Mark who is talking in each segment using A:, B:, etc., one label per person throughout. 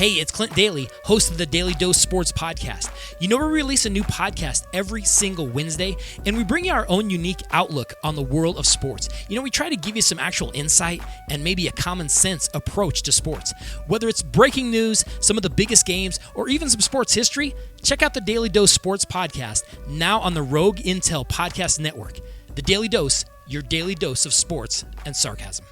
A: Hey, it's Clint Daly, host of the Daily Dose Sports Podcast. You know, we release a new podcast every single Wednesday, and we bring you our own unique outlook on the world of sports. You know, we try to give you some actual insight and maybe a common sense approach to sports. Whether it's breaking news, some of the biggest games, or even some sports history, check out the Daily Dose Sports Podcast, now on the Rogue Intel Podcast Network. The Daily Dose, your daily dose of sports and sarcasm.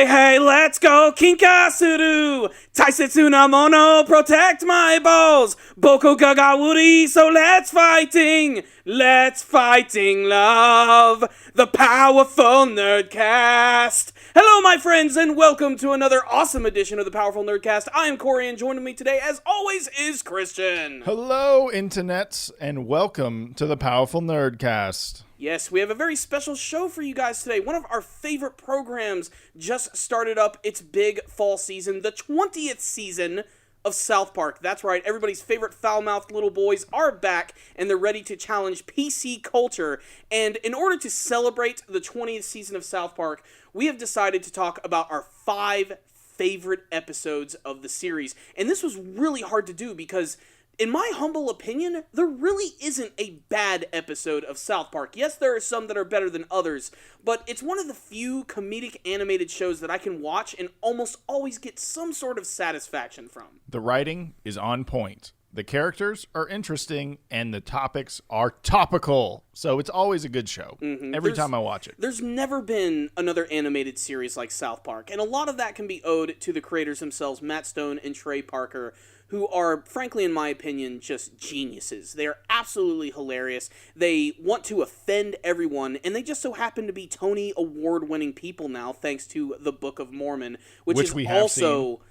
B: Hey, let's go, Kinkasuru! Taisetsu na mono, protect my balls! Boko gaga wuri, so let's fighting! Let's fighting, love! The powerful Nerdcast! Hello, my friends, and welcome to another awesome edition of the Powerful Nerdcast. I am Corey, and joining me today, as always, is Christian.
C: Hello, internets, and welcome to the Powerful Nerdcast.
B: Yes, we have a very special show for you guys today. One of our favorite programs just started up its big fall season, the 20th season of South Park. That's right, everybody's favorite foul-mouthed little boys are back, and they're ready to challenge PC culture. And in order to celebrate the 20th season of South Park, we have decided to talk about our 5 favorite episodes of the series. And this was really hard to do because, in my humble opinion, there really isn't a bad episode of South Park. Yes, there are some that are better than others, but it's one of the few comedic animated shows that I can watch and almost always get some sort of satisfaction from.
C: The writing is on point. The characters are interesting, and the topics are topical. So it's always a good show every time I watch it.
B: There's never been another animated series like South Park, and a lot of that can be owed to the creators themselves, Matt Stone and Trey Parker, who are, frankly, in my opinion, just geniuses. They are absolutely hilarious. They want to offend everyone, and they just so happen to be Tony Award-winning people now, thanks to the Book of Mormon, which is
C: we have
B: also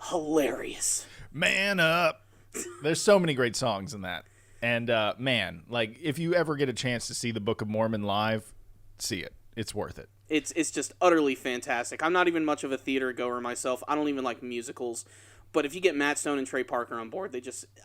B: hilarious.
C: Man up. There's so many great songs in that. And, man, like, if you ever get a chance to see the Book of Mormon live, see it. It's worth it.
B: It's just utterly fantastic. I'm not even much of a theater goer myself. I don't even like musicals. But if you get Matt Stone and Trey Parker on board,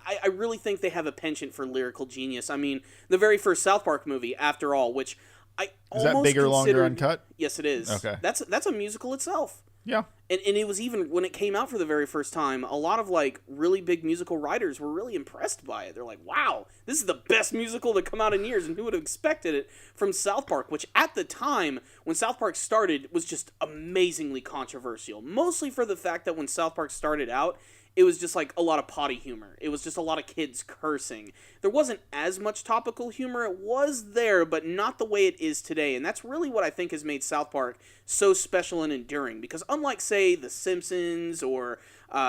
B: I really think they have a penchant for lyrical genius. I mean, the very first South Park movie, After All, which I
C: almost Is that bigger, longer, uncut?
B: Yes, it is.
C: Okay.
B: That's a musical itself.
C: Yeah.
B: And it was even, when it came out for the very first time, a lot of, like, really big musical writers were really impressed by it. They're like, wow, this is the best musical to come out in years, and who would have expected it from South Park, which at the time, when South Park started, was just amazingly controversial. Mostly for the fact that when South Park started out, it was just like a lot of potty humor. It was just a lot of kids cursing. There wasn't as much topical humor. It was there, but not the way it is today. And that's really what I think has made South Park so special and enduring. Because unlike, say, The Simpsons or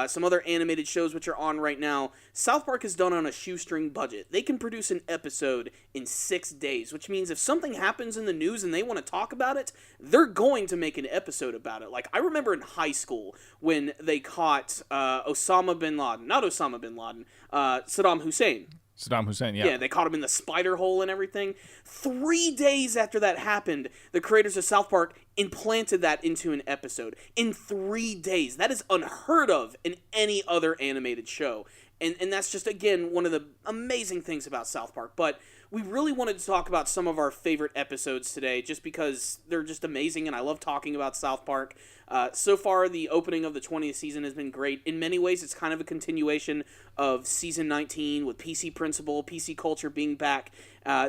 B: some other animated shows which are on right now, South Park is done on a shoestring budget. They can produce an episode in 6 days, which means if something happens in the news and they want to talk about it, they're going to make an episode about it. Like, I remember in high school when they caught Saddam Hussein.
C: Saddam Hussein, yeah.
B: Yeah, they caught him in the spider hole and everything. 3 days after that happened, the creators of South Park implanted that into an episode. In 3 days. That is unheard of in any other animated show. And that's just, again, one of the amazing things about South Park. But we really wanted to talk about some of our favorite episodes today, just because they're just amazing, and I love talking about South Park. So far, the opening of the 20th season has been great. In many ways, it's kind of a continuation of Season 19, with PC Principle, PC Culture being back.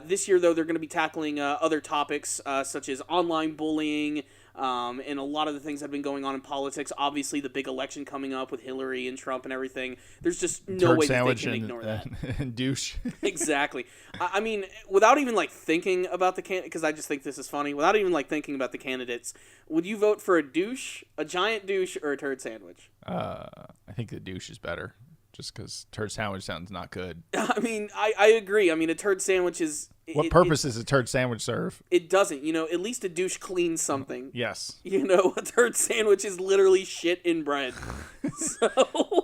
B: This year, though, they're going to be tackling other topics, such as online bullying, and a lot of the things that have been going on in politics. Obviously, the big election coming up with Hillary and Trump and everything. There's just no way that they can ignore that.
C: And douche.
B: Exactly. I mean, without even, like, thinking about the because I just think this is funny, without even, like, thinking about the candidates, would you vote for a douche, a giant douche, or a turd sandwich?
C: I think the douche is better, just because turd sandwich sounds not good.
B: I mean, I agree. I mean, a turd sandwich is...
C: What purpose does a turd sandwich serve?
B: It doesn't. You know, at least a douche cleans something.
C: Yes.
B: You know, a turd sandwich is literally shit in bread. So...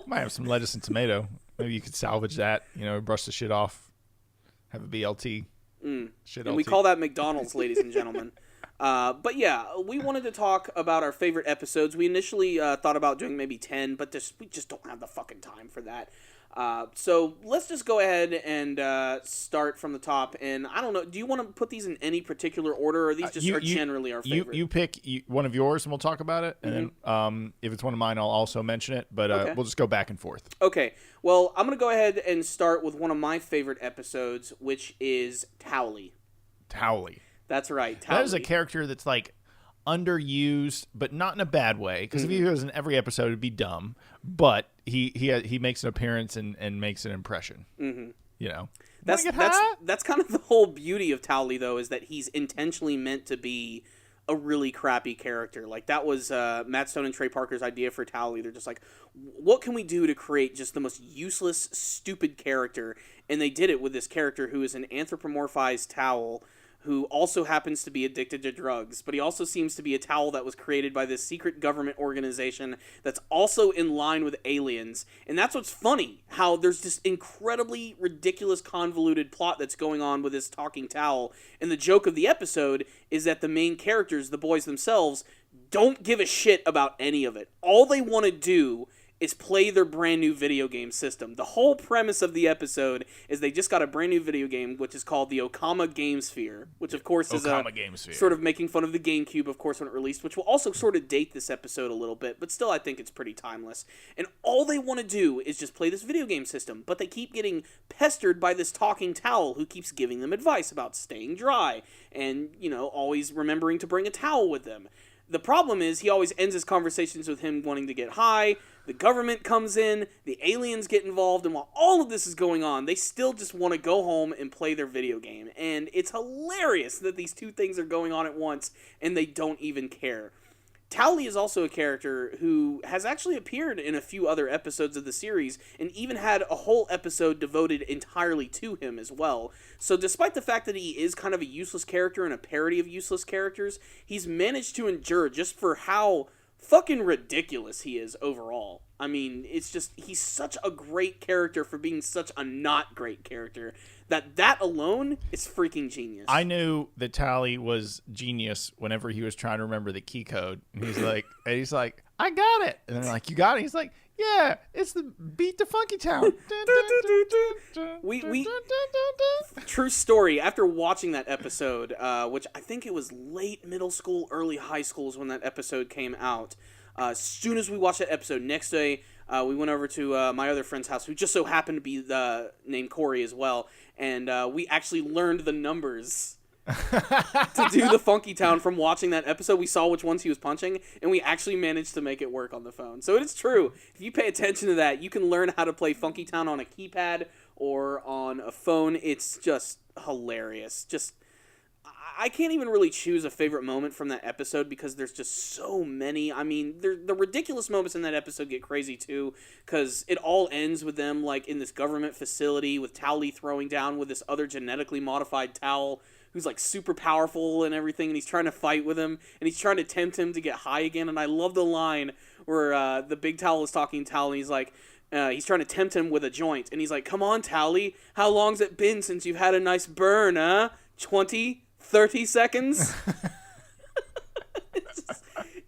C: Might have some lettuce and tomato. Maybe you could salvage that, you know, brush the shit off, have a BLT.
B: And we call that McDonald's, ladies and gentlemen. But yeah, we wanted to talk about our favorite episodes. We initially thought about doing maybe 10, but we just don't have the fucking time for that. So let's just go ahead and start from the top. And I don't know, do you want to put these in any particular order, or are these just generally our favorite?
C: You pick one of yours, and we'll talk about it. And then if it's one of mine, I'll also mention it. But we'll just go back and forth.
B: Okay. Well, I'm going to go ahead and start with one of my favorite episodes, which is Towelie.
C: Towelie.
B: That's right. Towelie.
C: That is a character that's like underused, but not in a bad way. Because if he was in every episode, it'd be dumb. But he makes an appearance and makes an impression. Mm-hmm. You know,
B: that's kind of the whole beauty of Towelie, though, is that he's intentionally meant to be a really crappy character. Like, that was Matt Stone and Trey Parker's idea for Towelie. They're just like, what can we do to create just the most useless, stupid character? And they did it with this character who is an anthropomorphized towel who also happens to be addicted to drugs, but he also seems to be a towel that was created by this secret government organization that's also in line with aliens. And that's what's funny, how there's this incredibly ridiculous, convoluted plot that's going on with this talking towel. And the joke of the episode is that the main characters, the boys themselves, don't give a shit about any of it. All they want to do is play their brand new video game system. The whole premise of the episode is they just got a brand new video game, which is called the Okama Game Sphere, which of course is sort of making fun of the GameCube, of course, when it released, which will also sort of date this episode a little bit, but still I think it's pretty timeless. And all they want to do is just play this video game system, but they keep getting pestered by this talking towel who keeps giving them advice about staying dry and, you know, always remembering to bring a towel with them. The problem is he always ends his conversations with him wanting to get high. The government comes in, the aliens get involved, and while all of this is going on, they still just want to go home and play their video game. And it's hilarious that these two things are going on at once, and they don't even care. Towelie is also a character who has actually appeared in a few other episodes of the series, and even had a whole episode devoted entirely to him as well. So despite the fact that he is kind of a useless character and a parody of useless characters, he's managed to endure just for how fucking ridiculous he is overall. I mean, it's just, he's such a great character for being such a not great character that alone is freaking genius.
C: I knew that Towelie was genius whenever he was trying to remember the key code. And he's like, I got it. And they're like, you got it? He's like, yeah, it's the beat to Funky Town.
B: True story. After watching that episode, which I think it was late middle school, early high school is when that episode came out. As soon as we watched that episode, next day we went over to my other friend's house, who just so happened to be named Corey as well, and we actually learned the numbers to do the Funky Town from watching that episode. We saw which ones he was punching, and we actually managed to make it work on the phone. So it is true. If you pay attention to that, you can learn how to play Funky Town on a keypad or on a phone. It's just hilarious. I can't even really choose a favorite moment from that episode because there's just so many. I mean, the ridiculous moments in that episode get crazy too, because it all ends with them like in this government facility with Towelie throwing down with this other genetically modified towel who's like super powerful and everything, and he's trying to fight with him, and he's trying to tempt him to get high again. And I love the line where the big towel is talking to Towelie, and he's like, he's trying to tempt him with a joint, and he's like, "Come on, Towelie, how long's it been since you've had a nice burn, huh? 20? 30 seconds?"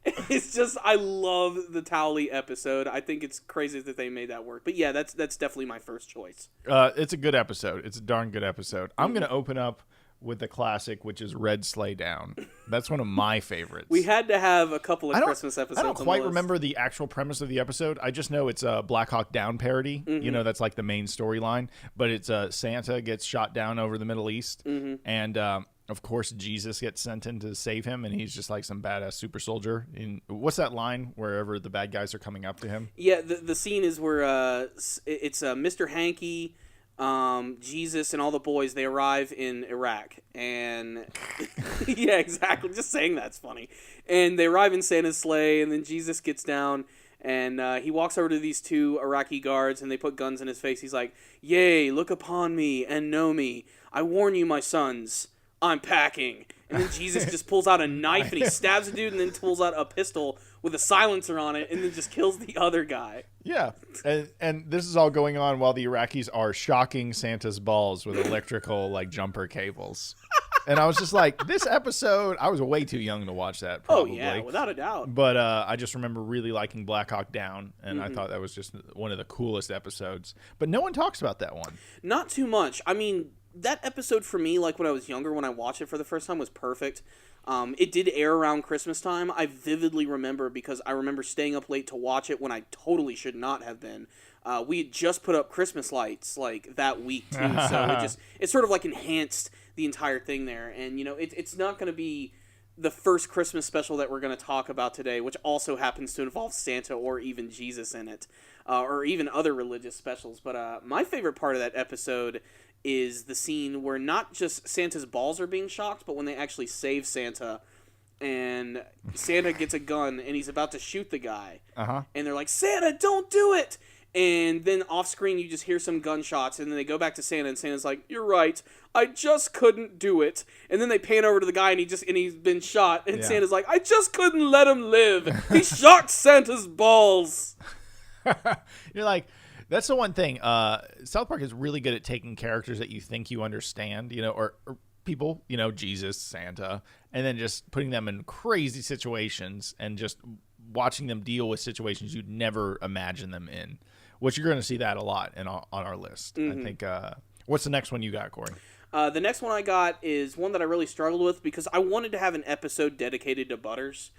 B: It's just, I love the Towelie episode. I think it's crazy that they made that work. But yeah, that's definitely my first choice.
C: It's a good episode. It's a darn good episode. I'm going to open up with the classic, which is Red Sleigh Down. That's one of my favorites.
B: We had to have a couple of Christmas episodes.
C: I don't quite remember the actual premise of the episode. I just know it's a Black Hawk Down parody. Mm-hmm. You know, that's like the main storyline. But it's Santa gets shot down over the Middle East. Mm-hmm. And of course, Jesus gets sent in to save him. And he's just like some badass super soldier. What's that line wherever the bad guys are coming up to him?
B: Yeah, the scene is where it's Mr. Hanky, Jesus, and all the boys, they arrive in Iraq, and yeah, exactly, just saying that's funny, and they arrive in Santa's sleigh, and then Jesus gets down, and he walks over to these two Iraqi guards, and they put guns in his face. He's like, "Yea, look upon me and know me. I warn you, my sons, I'm packing." And then Jesus just pulls out a knife, and he stabs a dude, and then pulls out a pistol with a silencer on it, and then just kills the other guy.
C: Yeah, and this is all going on while the Iraqis are shocking Santa's balls with electrical, like, jumper cables. And I was just like, this episode, I was way too young to watch that, probably.
B: Oh, yeah, without a doubt.
C: But I just remember really liking Black Hawk Down, and I thought that was just one of the coolest episodes. But no one talks about that one.
B: Not too much. I mean, that episode for me, like when I was younger, when I watched it for the first time, was perfect. It did air around Christmas time. I vividly remember because I remember staying up late to watch it when I totally should not have been. We had just put up Christmas lights like that week too, so it sort of like enhanced the entire thing there. And you know, it's not going to be the first Christmas special that we're going to talk about today, which also happens to involve Santa or even Jesus in it, or even other religious specials. But my favorite part of that episode is the scene where not just Santa's balls are being shocked, but when they actually save Santa, and Santa gets a gun and he's about to shoot the guy, and they're like, "Santa, don't do it!" And then off screen you just hear some gunshots, and then they go back to Santa, and Santa's like, "You're right, I just couldn't do it." And then they pan over to the guy, and he's been shot, and Santa's like, "I just couldn't let him live. He shocked Santa's balls."
C: You're like, that's the one thing. South Park is really good at taking characters that you think you understand, you know, or people, you know, Jesus, Santa, and then just putting them in crazy situations and just watching them deal with situations you'd never imagine them in. Which you're going to see that a lot on our list. I think. What's the next one you got, Corey?
B: The next one I got is one that I really struggled with because I wanted to have an episode dedicated to Butters.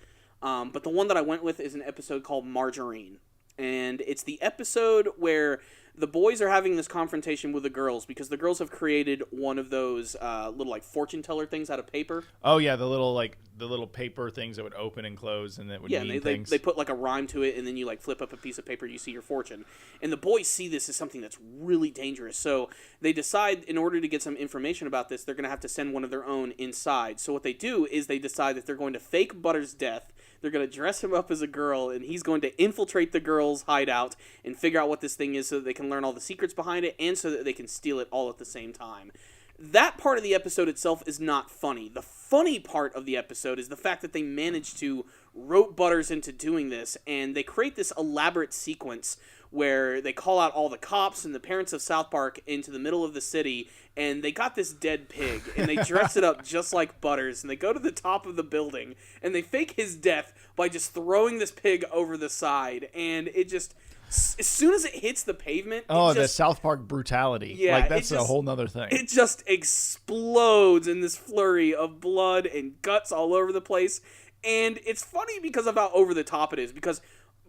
B: But the one that I went with is an episode called Margarine. And it's the episode where the boys are having this confrontation with the girls because the girls have created one of those little like fortune teller things out of paper.
C: Oh yeah, the little paper things that would open and close and that would mean things.
B: They put like a rhyme to it, and then you like flip up a piece of paper, you see your fortune. And the boys see this as something that's really dangerous. So they decide in order to get some information about this, they're going to have to send one of their own inside. So what they do is they decide that they're going to fake Butters' death. They're going to dress him up as a girl, and he's going to infiltrate the girl's hideout and figure out what this thing is so that they can learn all the secrets behind it and so that they can steal it all at the same time. That part of the episode itself is not funny. The funny part of the episode is the fact that they managed to rope Butters into doing this, and they create this elaborate sequence where they call out all the cops and the parents of South Park into the middle of the city, and they got this dead pig, and they dress it up just like Butters, and they go to the top of the building, and they fake his death by just throwing this pig over the side, and it just... As soon as it hits the pavement...
C: the South Park brutality.
B: Yeah,
C: like, that's a whole nother thing.
B: It just explodes in this flurry of blood and guts all over the place. And it's funny because of how over the top it is, because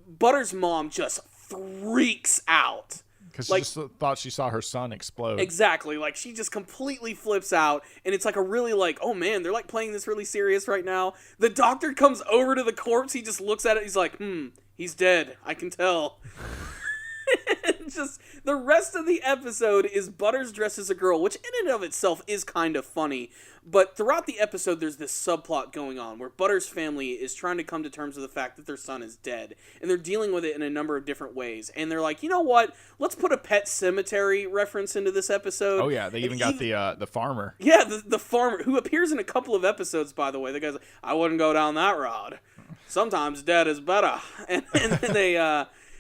B: Butters' mom just freaks out.
C: Because she just thought she saw her son explode.
B: Exactly. Like, she just completely flips out, and it's like a really like, oh man, they're like playing this really serious right now. The doctor comes over to the corpse, he just looks at it, he's like, he's dead, I can tell. Just the rest of the episode is Butters dressed as a girl, which in and of itself is kind of funny. But throughout the episode, there's this subplot going on where Butters' family is trying to come to terms with the fact that their son is dead. And they're dealing with it in a number of different ways. And they're like, you know what? Let's put a Pet Cemetery reference into this episode.
C: Oh, yeah. They even got the farmer.
B: Yeah, the farmer, who appears in a couple of episodes, by the way. The guy's like, I wouldn't go down that road. Sometimes dead is better. And then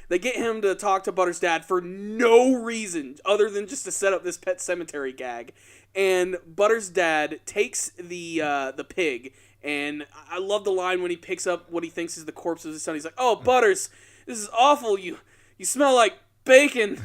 B: they get him to talk to Butters' dad for no reason other than just to set up this Pet Cemetery gag. And Butters' dad takes the pig, and I love the line when he picks up what he thinks is the corpse of his son. He's like, "Oh, Butters, this is awful. You smell like bacon."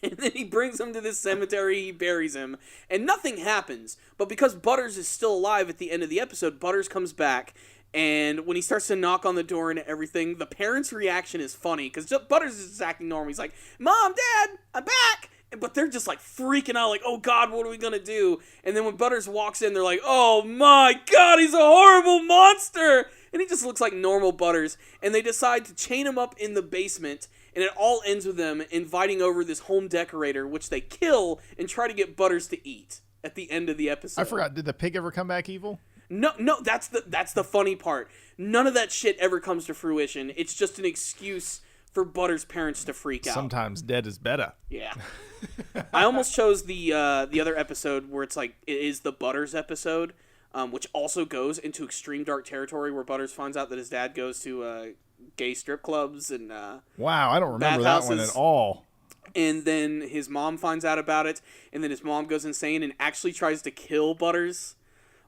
B: And then he brings him to this cemetery, he buries him, and nothing happens. But because Butters is still alive at the end of the episode, Butters comes back. And when he starts to knock on the door and everything, the parents' reaction is funny, because Butters is just acting normal. He's like, "Mom, Dad, I'm back!" But they're just like freaking out, like, "Oh God, what are we gonna do?" And then when Butters walks in, they're like, "Oh my God, he's a horrible monster!" And he just looks like normal Butters. And they decide to chain him up in the basement, and it all ends with them inviting over this home decorator, which they kill and try to get Butters to eat at the end of the episode.
C: I forgot, did the pig ever come back evil?
B: No, that's the funny part. None of that shit ever comes to fruition. It's just an excuse for Butters' parents to freak out.
C: Sometimes dead is better.
B: Yeah. I almost chose the other episode where it's like, it is the Butters episode, which also goes into extreme dark territory where Butters finds out that his dad goes to gay strip clubs and
C: wow, I don't remember that one at all.
B: And then his mom finds out about it, and then his mom goes insane and actually tries to kill Butters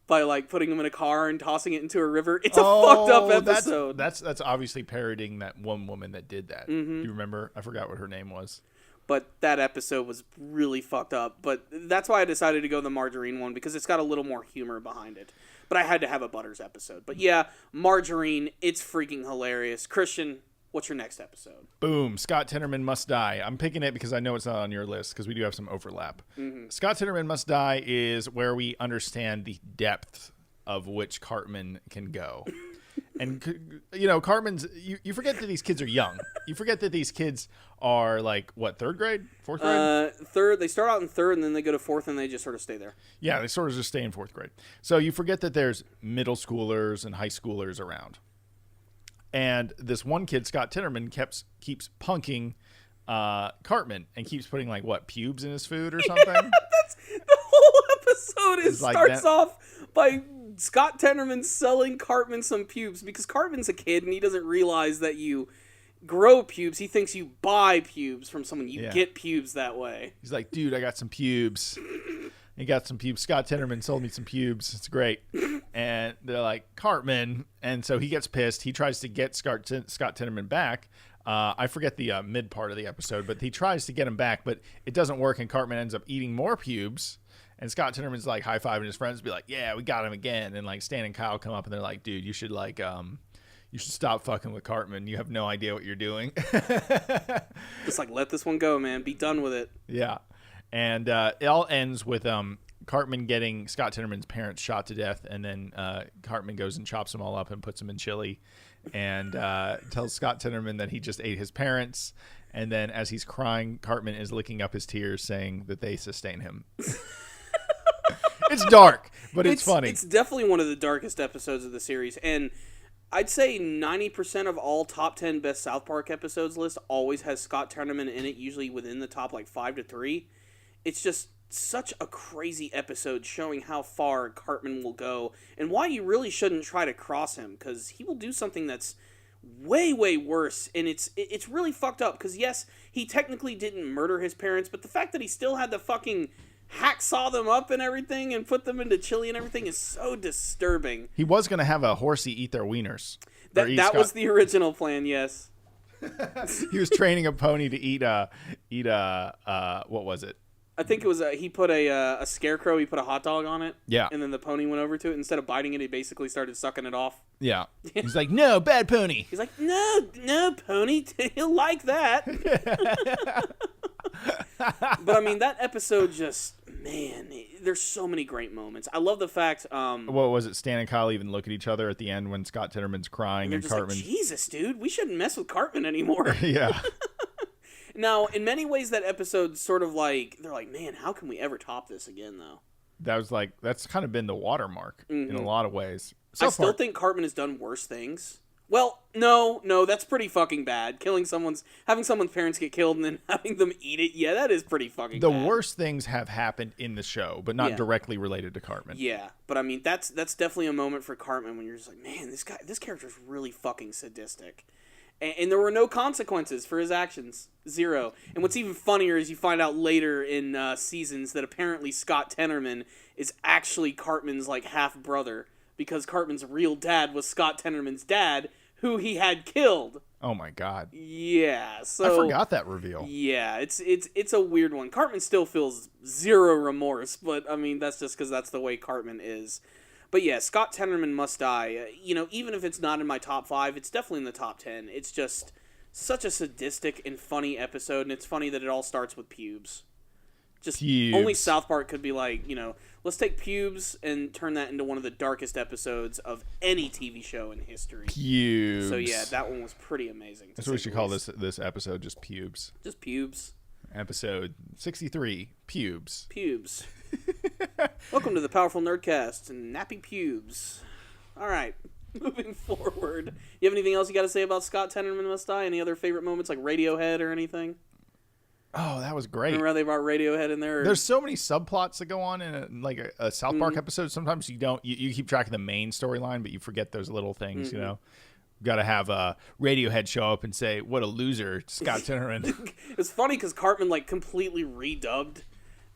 B: by like putting him in a car and tossing it into a river. It's a fucked up episode.
C: That's obviously parodying that one woman that did that.
B: Mm-hmm.
C: Do you remember? I forgot what her name was.
B: But that episode was really fucked up. But that's why I decided to go the Margarine one, because it's got a little more humor behind it. But I had to have a Butters episode. But yeah, Margarine, it's freaking hilarious. Christian, what's your next episode?
C: Boom. Scott Tenorman Must Die. I'm picking it because I know it's not on your list because we do have some overlap. Mm-hmm. Scott Tenorman Must Die is where we understand the depth of which Cartman can go. And, you know, Cartman's, you forget that these kids are young. You forget that these kids are like, what, third grade? Fourth grade?
B: Third. They start out in third, and then they go to fourth, and they just sort of stay there.
C: Yeah, they sort of just stay in fourth grade. So you forget that there's middle schoolers and high schoolers around. And this one kid, Scott Tenorman, keeps punking Cartman and keeps putting, like, what, pubes in his food or something?
B: Yeah, the whole episode starts off by Scott Tenorman selling Cartman some pubes, because Cartman's a kid and he doesn't realize that you grow pubes. He thinks you buy pubes from someone. You get pubes that way.
C: He's like, dude, I got some pubes. He got some pubes. Scott Tenorman sold me some pubes. It's great. And they're like, Cartman. And so he gets pissed. He tries to get Scott Tenorman back. I forget the mid part of the episode, but he tries to get him back, but it doesn't work, and Cartman ends up eating more pubes. And Scott Tenorman's like high-fiving his friends, be like, yeah, we got him again. And like Stan and Kyle come up and they're like, dude, you should stop fucking with Cartman. You have no idea what you're doing.
B: Just like, let this one go, man. Be done with it.
C: Yeah. And it all ends with Cartman getting Scott Tenorman's parents shot to death, and then Cartman goes and chops them all up and puts them in chili and tells Scott Tenorman that he just ate his parents. And then as he's crying, Cartman is licking up his tears, saying that they sustain him. It's dark, but it's funny.
B: It's definitely one of the darkest episodes of the series. And I'd say 90% of all top 10 best South Park episodes list always has Scott Tenorman in it, usually within the top like 5 to 3. It's just such a crazy episode showing how far Cartman will go and why you really shouldn't try to cross him, because he will do something that's way, way worse. And it's really fucked up, because yes, he technically didn't murder his parents, but the fact that he still had to fucking hacksaw them up and everything and put them into chili and everything is so disturbing.
C: He was going to have a horsey eat their wieners.
B: That was the original plan, yes.
C: He was training a pony to eat what was it?
B: I think it was he put a scarecrow. He put a hot dog on it.
C: Yeah.
B: And then the pony went over to it. Instead of biting it, he basically started sucking it off.
C: Yeah. He's like, no, bad pony.
B: He's like, no, pony. He'll like that. But I mean, that episode just, man, there's so many great moments. I love the fact.
C: What was it? Stan and Kyle even look at each other at the end when Scott Tenorman's crying and Cartman.
B: Like, Jesus, dude, we shouldn't mess with Cartman anymore.
C: Yeah.
B: Now, in many ways, that episode sort of like, they're like, man, how can we ever top this again, though?
C: That's kind of been the watermark in a lot of ways.
B: I still think Cartman has done worse things. Well, no, that's pretty fucking bad. Having someone's parents get killed and then having them eat it, yeah, that is pretty fucking bad.
C: The worst things have happened in the show, but not directly related to Cartman.
B: Yeah, but I mean, that's definitely a moment for Cartman when you're just like, man, this character's really fucking sadistic. And there were no consequences for his actions. 0. And what's even funnier is you find out later in seasons that apparently Scott Tenorman is actually Cartman's like half-brother, because Cartman's real dad was Scott Tenorman's dad, who he had killed.
C: Oh my god.
B: Yeah, so
C: I forgot that reveal.
B: Yeah, it's a weird one. Cartman still feels 0 remorse, but I mean, that's just because that's the way Cartman is. But yeah, Scott Tenorman Must Die. Even if it's not in my top 5, it's definitely in the top 10. It's just such a sadistic and funny episode, and it's funny that it all starts with pubes. Just
C: pubes.
B: Only South Park could be like, let's take pubes and turn that into one of the darkest episodes of any TV show in history.
C: Pubes.
B: So yeah, that one was pretty amazing.
C: That's what we should call this episode, just pubes.
B: Just pubes.
C: Episode 63, pubes.
B: Pubes. Welcome to the Powerful Nerdcast and Nappy Pubes. All right, moving forward. You have anything else you got to say about Scott Tenorman Must Die? Any other favorite moments like Radiohead or anything?
C: Oh, that was great.
B: Remember how they brought Radiohead in there?
C: There's so many subplots that go on in a South Park episode. Sometimes you keep track of the main storyline, but you forget those little things, got to have Radiohead show up and say, "What a loser, Scott Tenorman."
B: It's funny because Cartman like completely redubbed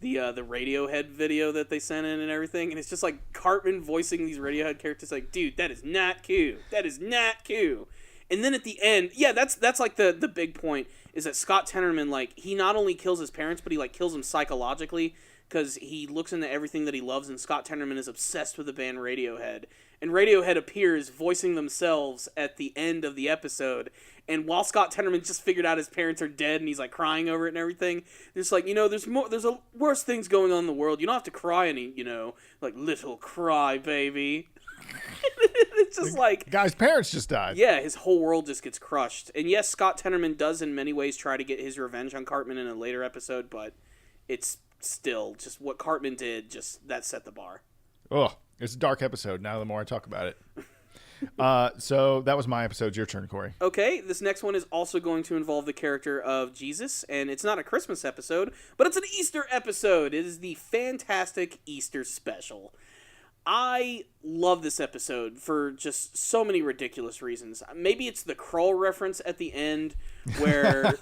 B: the Radiohead video that they sent in and everything, and it's just like Cartman voicing these Radiohead characters, like, "Dude, that is not cool. That is not cool." And then at the end, yeah, that's like the big point is that Scott Tenorman, like, he not only kills his parents, but he like kills them psychologically because he looks into everything that he loves, and Scott Tenorman is obsessed with the band Radiohead. And Radiohead appears voicing themselves at the end of the episode. And while Scott Tenorman just figured out his parents are dead and he's like crying over it and everything, there's like, there's worse things going on in the world. You don't have to cry any, like little cry baby. It's just like,
C: the guy's parents just died.
B: Yeah, his whole world just gets crushed. And yes, Scott Tenorman does in many ways try to get his revenge on Cartman in a later episode, but it's still just what Cartman did, just that set the bar.
C: Oh, it's a dark episode now the more I talk about it. So that was my episode. Your turn, Corey.
B: Okay, this next one is also going to involve the character of Jesus, and it's not a Christmas episode, but it's an Easter episode. It is the Fantastic Easter Special. I love this episode for just so many ridiculous reasons. Maybe it's the Krull reference at the end where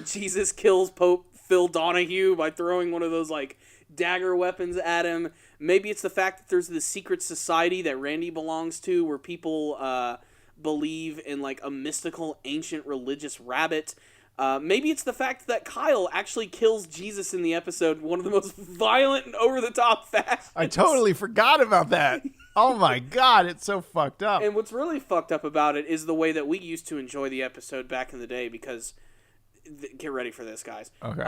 B: Jesus kills Pope Phil Donahue by throwing one of those like dagger weapons at him. Maybe it's the fact that there's this secret society that Randy belongs to where people believe in like a mystical ancient religious rabbit. Maybe it's the fact that Kyle actually kills Jesus in the episode, one of the most violent and over-the-top fashions.
C: I totally forgot about that. Oh my God, it's so fucked up.
B: And what's really fucked up about it is the way that we used to enjoy the episode back in the day, because get ready for this, guys.
C: Okay.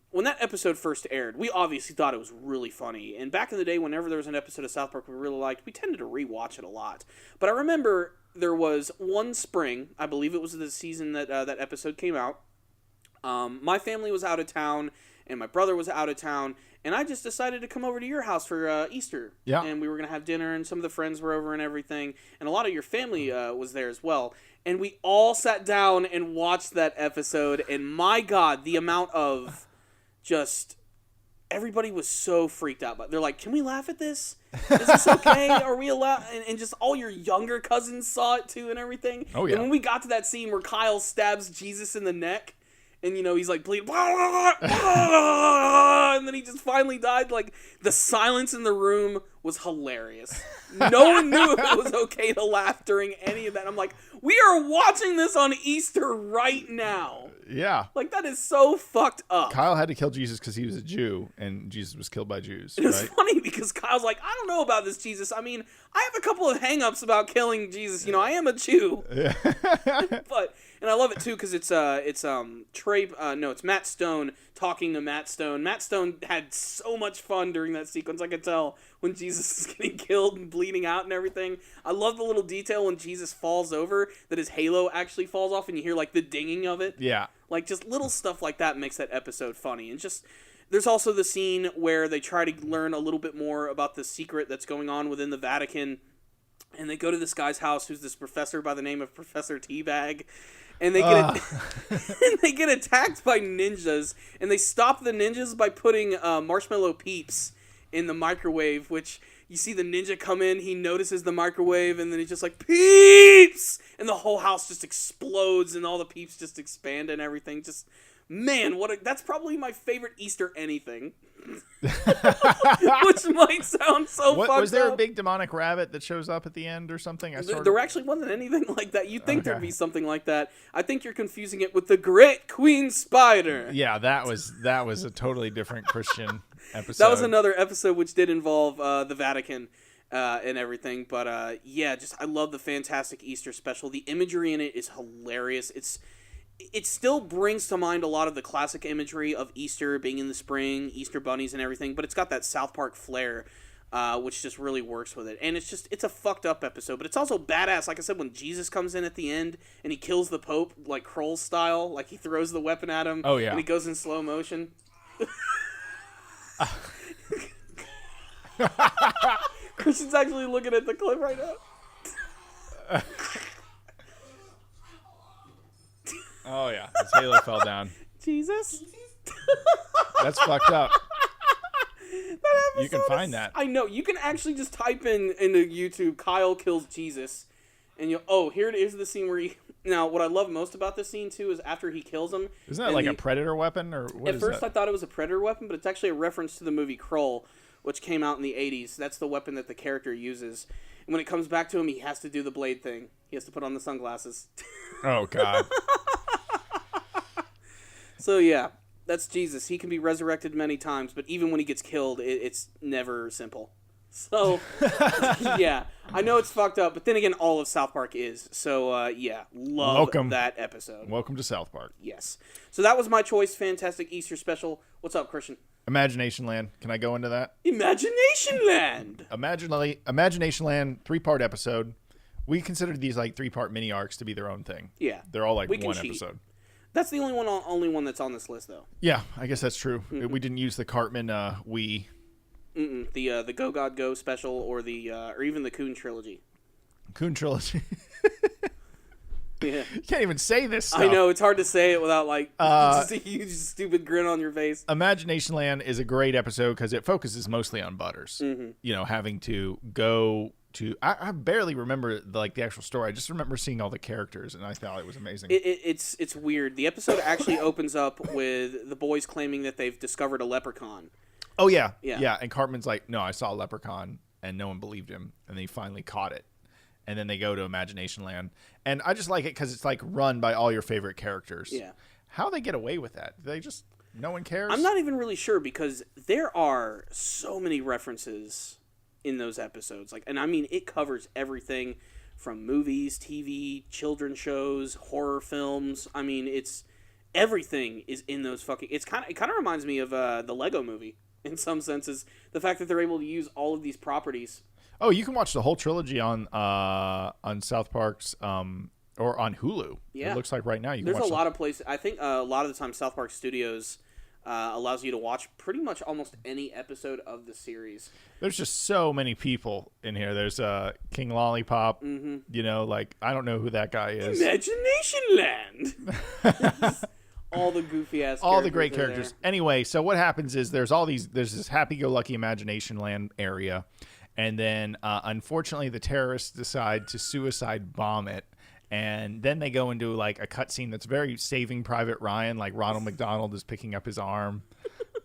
B: When that episode first aired, we obviously thought it was really funny. And back in the day, whenever there was an episode of South Park we really liked, we tended to rewatch it a lot. But I remember there was one spring, I believe it was the season that that episode came out. My family was out of town, and my brother was out of town, and I just decided to come over to your house for Easter.
C: Yeah.
B: And we were going to have dinner, and some of the friends were over and everything, and a lot of your family was there as well. And we all sat down and watched that episode, and my God, the amount of just... Everybody was so freaked out. But they're like, can we laugh at this? Is this okay? Are we allowed? And just all your younger cousins saw it, too, and everything.
C: Oh, yeah.
B: And when we got to that scene where Kyle stabs Jesus in the neck, and, he's like bleeding, and then he just finally died. Like, the silence in the room was hilarious. No one knew if it was okay to laugh during any of that. I'm like, we are watching this on Easter right now.
C: Yeah.
B: Like, that is so fucked up.
C: Kyle had to kill Jesus because he was a Jew, and Jesus was killed by Jews.
B: It was funny because Kyle's like, I don't know about this Jesus. I mean, I have a couple of hang-ups about killing Jesus. I am a Jew.
C: Yeah.
B: And I love it too because it's Matt Stone talking to Matt Stone. Matt Stone had so much fun during that sequence. I could tell when Jesus is getting killed and bleeding out and everything. I love the little detail when Jesus falls over that his halo actually falls off and you hear like the dinging of it.
C: Yeah.
B: Like just little stuff like that makes that episode funny. And just there's also the scene where they try to learn a little bit more about the secret that's going on within the Vatican. And they go to this guy's house who's this professor by the name of Professor Teabag. And they get and they get attacked by ninjas, and they stop the ninjas by putting marshmallow peeps in the microwave, which you see the ninja come in, he notices the microwave, and then he's just like, peeps! And the whole house just explodes, and all the peeps just expand and everything. Just, man, that's probably my favorite Easter anything. Which might sound so fucked up.
C: Was there a big demonic rabbit that shows up at the end or something?
B: There actually wasn't anything like that. You'd think there'd be something like that. I think you're confusing it with the Great Queen Spider.
C: Yeah, that was a totally different Christian episode.
B: That was another episode which did involve the Vatican and everything. But I love the Fantastic Easter Special. The imagery in it is hilarious. It still brings to mind a lot of the classic imagery of Easter being in the spring, Easter bunnies and everything, but it's got that South Park flair, which just really works with it. And it's a fucked up episode, but it's also badass. Like I said, when Jesus comes in at the end and he kills the Pope, like Krull style, like he throws the weapon at him,
C: oh, yeah.
B: and he goes in slow motion. Christian's actually looking at the clip right now.
C: Oh, yeah. His halo fell down.
B: Jesus?
C: That's fucked up. You can find that.
B: I know. You can actually just type into YouTube, Kyle kills Jesus, And here it is, the scene where he... Now, what I love most about this scene, too, is after he kills him...
C: Isn't that like a predator weapon? Or what
B: At first, I thought it was a predator weapon, but it's actually a reference to the movie Krull, which came out in the 80s. That's the weapon that the character uses. And when it comes back to him, he has to do the blade thing. He has to put on the sunglasses.
C: Oh, God.
B: So, yeah, that's Jesus. He can be resurrected many times, but even when he gets killed, it's never simple. So, yeah, I know it's fucked up, but then again, all of South Park is. So, yeah, love that episode.
C: Welcome to South Park.
B: Yes. So that was my choice, Fantastic Easter Special. What's up, Christian?
C: Imaginationland. Can I go into that?
B: Imaginationland!
C: Imaginationland, 3-part episode. We considered these like 3-part mini arcs to be their own thing.
B: Yeah.
C: They're all like one episode.
B: That's the only one that's on this list, though.
C: Yeah, I guess that's true. Mm-hmm. We didn't use the Cartman
B: The Go God Go special or even the Coon trilogy.
C: Coon trilogy.
B: Yeah.
C: You can't even say this stuff.
B: I know, it's hard to say it without just a huge stupid grin on your face.
C: Imaginationland is a great episode because it focuses mostly on Butters. Mm-hmm. You know, having to go to... I barely remember the actual story. I just remember seeing all the characters, and I thought it was amazing.
B: It's weird. The episode actually opens up with the boys claiming that they've discovered a leprechaun.
C: Oh, yeah. And Cartman's like, no, I saw a leprechaun, and no one believed him, and then he finally caught it. And then they go to Imaginationland. And I just like it because it's run by all your favorite characters.
B: Yeah.
C: How they get away with that? No one cares?
B: I'm not even really sure because there are so many references in those episodes. And I mean, it covers everything from movies, TV, children's shows, horror films. I mean, everything is in those fucking... It kind of reminds me of the Lego Movie in some senses. The fact that they're able to use all of these properties.
C: Oh, you can watch the whole trilogy on South Park's or on Hulu.
B: Yeah.
C: It looks like right now you can
B: There's
C: watch
B: a lot of places. I think a lot of the time South Park Studios allows you to watch pretty much almost any episode of the series.
C: There's just so many people in here. There's King Lollipop. Mm-hmm. You know, I don't know who that guy is.
B: Imaginationland. All the goofy ass.
C: All the great characters. Anyway, so what happens is there's this happy-go-lucky Imaginationland area. And then, unfortunately, the terrorists decide to suicide bomb it. And then they go into, a cutscene that's very Saving Private Ryan. Ronald McDonald is picking up his arm.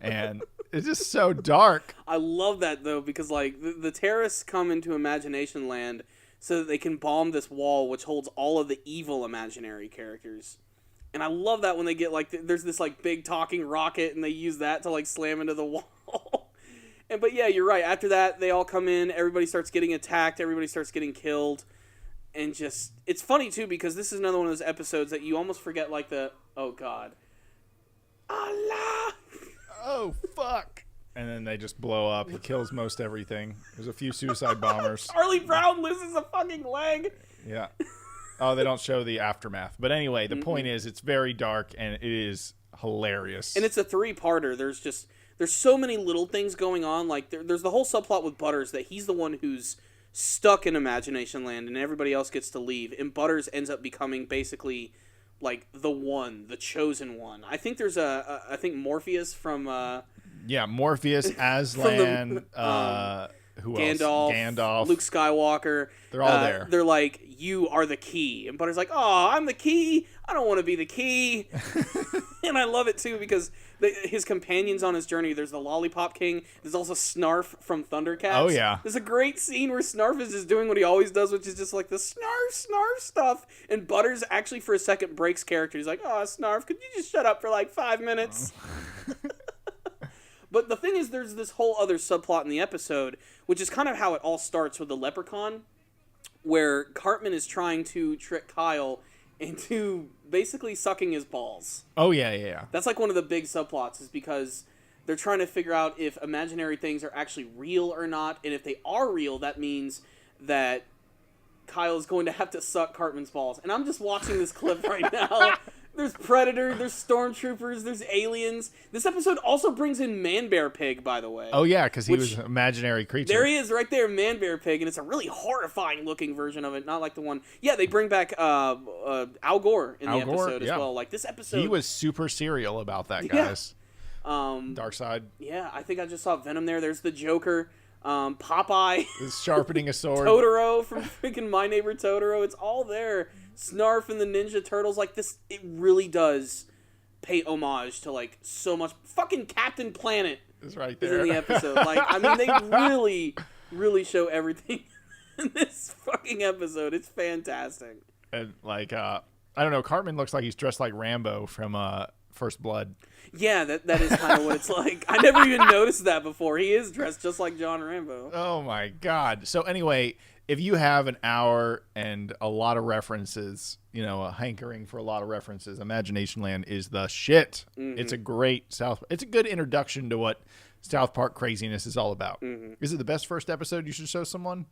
C: And it's just so dark.
B: I love that, though, because, the terrorists come into Imaginationland so that they can bomb this wall, which holds all of the evil imaginary characters. And I love that when they get, there's this, big talking rocket, and they use that to, slam into the wall. But yeah, you're right. After that, they all come in. Everybody starts getting attacked. Everybody starts getting killed. And it's funny, too, because this is another one of those episodes that you almost forget, oh, God. Allah!
C: Oh, fuck. And then they just blow up. He kills most everything. There's a few suicide bombers.
B: Charlie Brown loses a fucking leg.
C: Yeah. Oh, they don't show the aftermath. But anyway, the point is it's very dark, and it is hilarious.
B: And it's a 3-parter. There's so many little things going on. There's the whole subplot with Butters that he's the one who's stuck in Imaginationland and everybody else gets to leave. And Butters ends up becoming basically the chosen one. I think there's I think Morpheus from...
C: Morpheus, Aslan, who
B: Gandalf,
C: else?
B: Luke Skywalker.
C: They're all there.
B: They're like, you are the key. And Butters like, oh, I'm the key. I don't want to be the key. And I love it, too, because his companions on his journey, there's the Lollipop King. There's also Snarf from Thundercats.
C: Oh, yeah.
B: There's a great scene where Snarf is just doing what he always does, which is just the Snarf stuff. And Butters actually, for a second, breaks character. He's like, oh, Snarf, could you just shut up for 5 minutes? But the thing is, there's this whole other subplot in the episode, which is kind of how it all starts with the leprechaun, where Cartman is trying to trick Kyle into basically sucking his balls.
C: Oh, yeah.
B: That's one of the big subplots, is because they're trying to figure out if imaginary things are actually real or not, and if they are real, that means that Kyle is going to have to suck Cartman's balls. And I'm just watching this clip right now. There's Predator, there's Stormtroopers, there's aliens. This episode also brings in Man-Bear Pig, by the way.
C: Oh, yeah, because he was an imaginary creature.
B: There he is, right there, Man-Bear Pig, and it's a really horrifying-looking version of it, not like the one... Yeah, they bring back Al Gore in the episode as well. This episode...
C: He was super serial about that, guys.
B: Yeah.
C: Dark Side.
B: Yeah, I think I just saw Venom there. There's the Joker. Popeye.
C: Is sharpening a sword.
B: Totoro from freaking My Neighbor Totoro. It's all there. Snarf and the Ninja Turtles. Like, this, it really does pay homage to, like, so much. Fucking Captain Planet
C: is right
B: is
C: there.
B: in the episode. Like, I mean, they really, really show everything in this fucking episode. It's fantastic.
C: And, like, I don't know, Cartman looks like he's dressed like Rambo from First Blood.
B: Yeah, that is kind of what it's like. I never even noticed that before. He is dressed just like John Rambo.
C: Oh, my God. So, anyway, if you have an hour and a lot of references, you know, a hankering for a lot of references, Imaginationland is the shit. Mm-hmm. It's a great it's a good introduction to what South Park craziness is all about. Mm-hmm. Is it the best first episode you should show someone?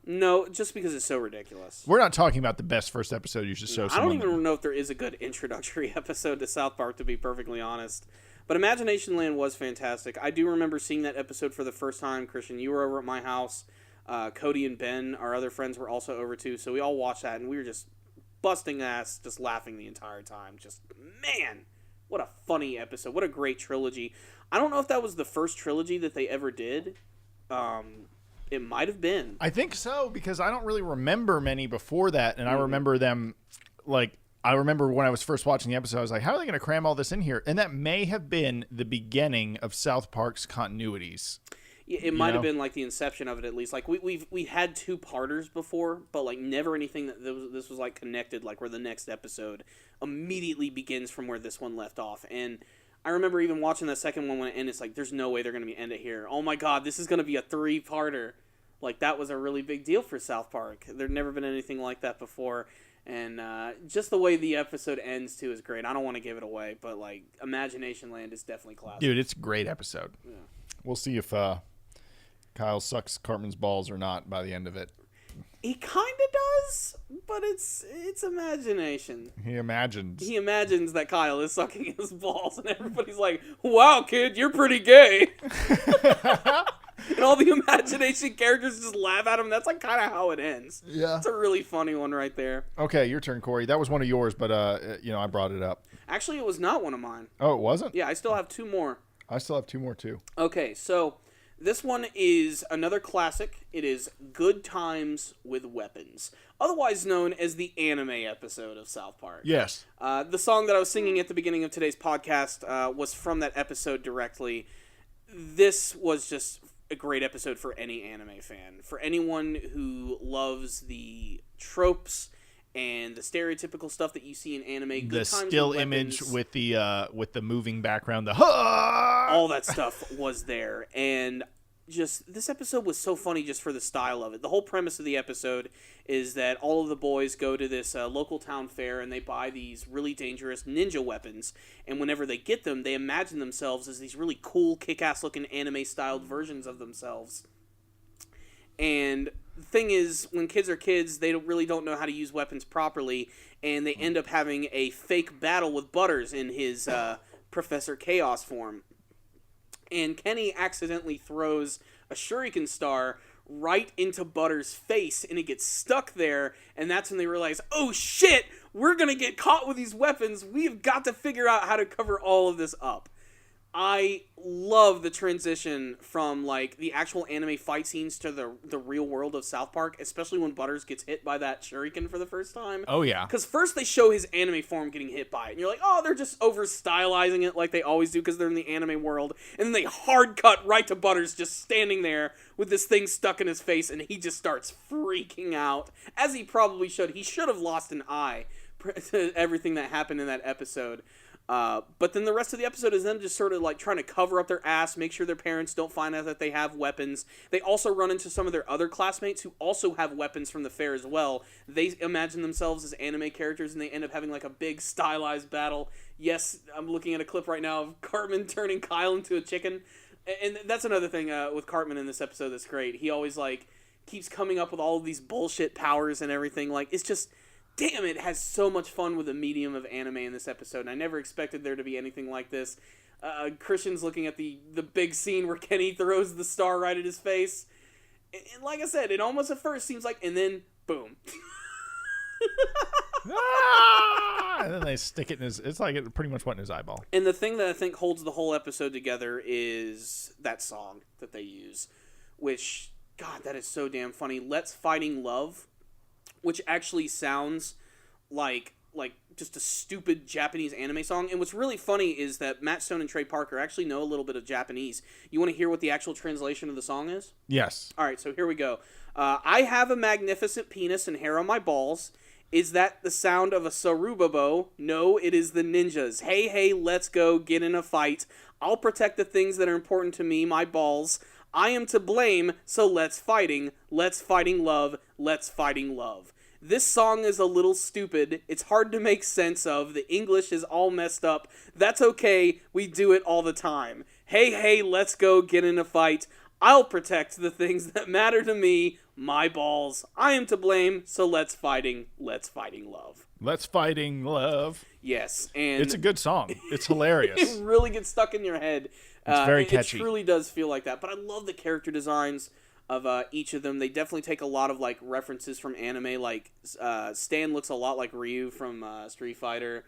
C: No,
B: just because it's so ridiculous.
C: We're not talking about the best first episode you should show someone.
B: I don't even know if there is a good introductory episode to South Park, to be perfectly honest. But Imaginationland was fantastic. I do remember seeing that episode for the first time. Christian, you were over at my house. Cody and Ben, our other friends, were also over too. So we all watched that, and we were just busting ass, just laughing the entire time. Just, man, what a funny episode. What a great trilogy. I don't know if that was the first trilogy that they ever did. It might have been.
C: I think so, because I don't really remember many before that, and I remember them, like, I remember when I was first watching the episode, I was like, how are they going to cram all this in here? And that may have been the beginning of South Park's continuities.
B: Yeah, it might have been, like, the inception of it, at least. Like, we had two-parters before, but, like, never anything that this was, like, connected, like, where the next episode immediately begins from where this one left off. And I remember even watching the second one when it ended, it's like, there's no way they're going to end it here. Oh, my God, this is going to be a three-parter. Like, that was a really big deal for South Park. There'd never been anything like that before. And just the way the episode ends, too, is great. I don't want to give it away, but, like, Imaginationland is definitely classic.
C: Dude, it's a great episode.
B: Yeah.
C: We'll see if Kyle sucks Cartman's balls or not by the end of it.
B: He kind of does, but it's imagination.
C: He
B: imagines that Kyle is sucking his balls, and everybody's like, wow, kid, you're pretty gay. And all the imagination characters just laugh at him. That's like kind of how it ends.
C: Yeah.
B: It's a really funny one right there.
C: Okay, your turn, Corey. That was one of yours, but I brought it up.
B: Actually, it was not one of mine.
C: Oh, it wasn't?
B: Yeah, I still have two more.
C: I still have two more, too.
B: Okay, so this one is another classic. It is Good Times with Weapons, otherwise known as the anime episode of South Park.
C: Yes.
B: The song that I was singing at the beginning of today's podcast was from that episode directly. This was just a great episode for any anime fan. For anyone who loves the tropes and the stereotypical stuff that you see in anime.
C: The still image with the moving background, all
B: that stuff was there. And just, this episode was so funny just for the style of it. The whole premise of the episode is that all of the boys go to this local town fair and they buy these really dangerous ninja weapons. And whenever they get them, they imagine themselves as these really cool, kick-ass looking anime-styled versions of themselves. And the thing is, when kids are kids, they really don't know how to use weapons properly, and they end up having a fake battle with Butters in his Professor Chaos form. And Kenny accidentally throws a shuriken star right into Butters' face, and it gets stuck there, and that's when they realize, oh shit, we're gonna get caught with these weapons, we've got to figure out how to cover all of this up. I love the transition from, like, the actual anime fight scenes to the real world of South Park, especially when Butters gets hit by that shuriken for the first time.
C: Oh, yeah.
B: Because first they show his anime form getting hit by it, and you're like, oh, they're just over-stylizing it like they always do because they're in the anime world. And then they hard cut right to Butters just standing there with this thing stuck in his face, and he just starts freaking out, as he probably should. He should have lost an eye to everything that happened in that episode. But then the rest of the episode is them just sort of like trying to cover up their ass, make sure their parents don't find out that they have weapons. They also run into some of their other classmates who also have weapons from the fair as well. They imagine themselves as anime characters, and they end up having like a big stylized battle. Yes, I'm looking at a clip right now of Cartman turning Kyle into a chicken. And that's another thing with Cartman in this episode that's great. He always like keeps coming up with all of these bullshit powers and everything. Like, it's just... Damn, it has so much fun with the medium of anime in this episode, and I never expected there to be anything like this. Christian's looking at the big scene where Kenny throws the star right at his face. And like I said, it almost at first seems like, and then, boom.
C: And then they stick it in his, it's like it pretty much went in his eyeball.
B: And the thing that I think holds the whole episode together is that song that they use. which, God, that is so damn funny. Let's Fighting Love, which actually sounds like just a stupid Japanese anime song. And what's really funny is that Matt Stone and Trey Parker actually know a little bit of Japanese. You want to hear what the actual translation of the song is?
C: Yes.
B: All right, so here we go. I have a magnificent penis and hair on my balls. Is that the sound of a Sarubobo? No, it is the ninjas. Hey, hey, let's go, get in a fight. I'll protect the things that are important to me, my balls. I am to blame, so let's fighting love, let's fighting love. This song is a little stupid. It's hard to make sense of. The English is all messed up. That's okay. We do it all the time. Hey, hey, let's go get in a fight. I'll protect the things that matter to me, my balls. I am to blame, so let's fighting love.
C: Let's fighting love.
B: Yes, and
C: it's a good song. It's hilarious.
B: It really gets stuck in your head.
C: It's very catchy.
B: It truly does feel like that. But I love the character designs of each of them. They definitely take a lot of like references from anime. Like Stan looks a lot like Ryu from Street Fighter.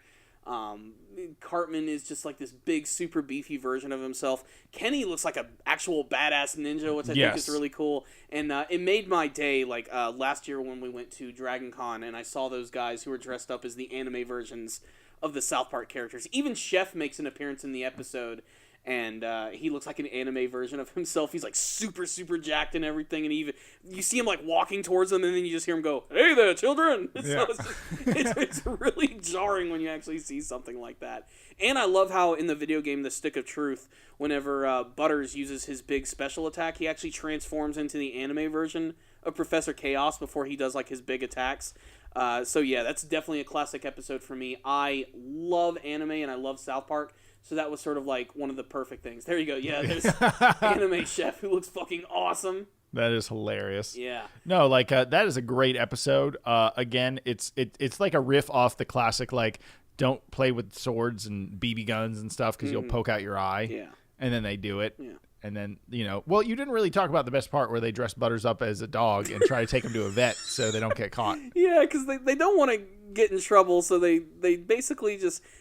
B: Cartman is just like this big, super beefy version of himself. Kenny looks like an actual badass ninja, which I think is really cool. And it made my day, like last year when we went to Dragon Con and I saw those guys who were dressed up as the anime versions of the South Park characters. Even Chef makes an appearance in the episode, and he looks like an anime version of himself. He's like super, super jacked and everything, and you see him like walking towards them, and then you just hear him go, "Hey there, children!" So it's really jarring when you actually see something like that. And I love how in the video game The Stick of Truth, whenever Butters uses his big special attack, he actually transforms into the anime version of Professor Chaos before he does like his big attacks. So yeah, that's definitely a classic episode for me. I love anime and I love South Park. So that was sort of like one of the perfect things. There you go. Yeah, there's Anime Chef who looks fucking awesome.
C: That is hilarious.
B: Yeah.
C: No, like that is a great episode. Again, it's like a riff off the classic like don't play with swords and BB guns and stuff because you'll poke out your eye.
B: Yeah.
C: And then they do it.
B: Yeah.
C: And then, well, you didn't really talk about the best part where they dress Butters up as a dog and try to take him to a vet so they don't get caught.
B: Yeah, because they don't want to get in trouble, so they basically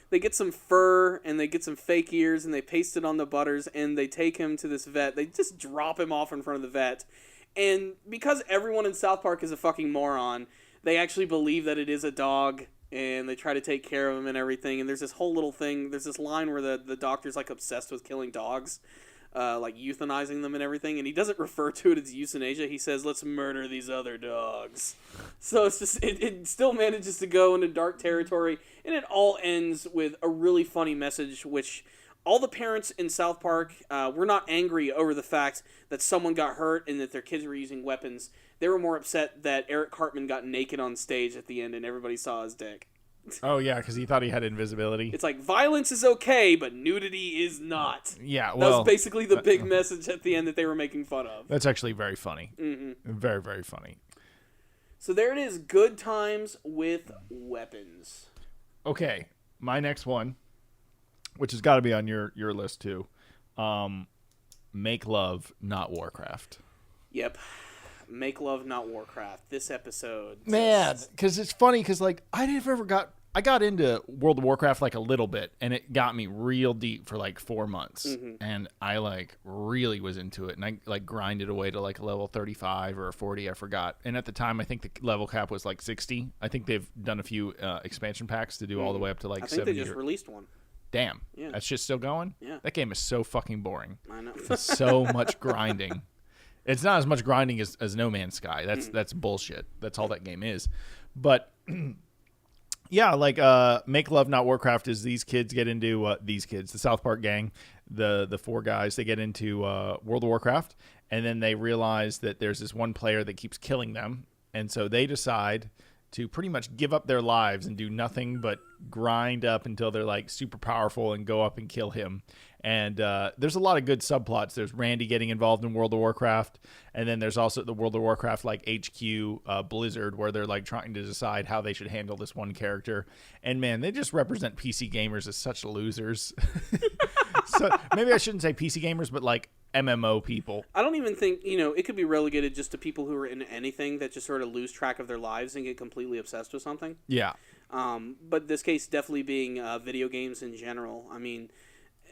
B: they get some fur and they get some fake ears and they paste it on the Butters and they take him to this vet. They just drop him off in front of the vet. And because everyone in South Park is a fucking moron, they actually believe that it is a dog and they try to take care of him and everything. And there's this whole little thing, there's this line where the doctor's like obsessed with killing dogs. Like euthanizing them and everything, and he doesn't refer to it as euthanasia. He says, "Let's murder these other dogs." So it's just it still manages to go into dark territory, and it all ends with a really funny message, which all the parents in South Park were not angry over the fact that someone got hurt and that their kids were using weapons. They were more upset that Eric Cartman got naked on stage at the end and everybody saw his dick.
C: Oh, yeah, because he thought he had invisibility.
B: It's like, violence is okay, but nudity is not.
C: Yeah, well...
B: That was basically the big message at the end that they were making fun of.
C: That's actually very funny.
B: Mm-hmm.
C: Very, very funny.
B: So there it is, good times with weapons.
C: Okay, my next one, which has got to be on your list, too. Make Love, Not Warcraft.
B: Yep. Make Love, Not Warcraft. This episode.
C: Man, because it's funny because like I got into World of Warcraft like a little bit, and it got me real deep for like 4 months, and I like really was into it, and I like grinded away to like a level 35 or 40, I forgot. And at the time, I think the level cap was like 60. I think they've done a few expansion packs to do all the way up to like 70.
B: I think they just released one.
C: Damn,
B: yeah.
C: That shit's still going.
B: Yeah,
C: that game is so fucking boring.
B: I know.
C: It's so much grinding. It's not as much grinding as No Man's Sky. That's bullshit. That's all that game is. But yeah, like Make Love Not Warcraft is these kids get into the South Park gang, the four guys, they get into World of Warcraft, and then they realize that there's this one player that keeps killing them, and so they decide to pretty much give up their lives and do nothing but grind up until they're like super powerful and go up and kill him. And there's a lot of good subplots. There's Randy getting involved in World of Warcraft, and then there's also the World of Warcraft like HQ Blizzard, where they're like trying to decide how they should handle this one character. And man, they just represent PC gamers as such losers. So maybe I shouldn't say PC gamers, but like MMO people.
B: I don't even think, it could be relegated just to people who are in anything that just sort of lose track of their lives and get completely obsessed with something.
C: Yeah.
B: But this case definitely being video games in general. I mean,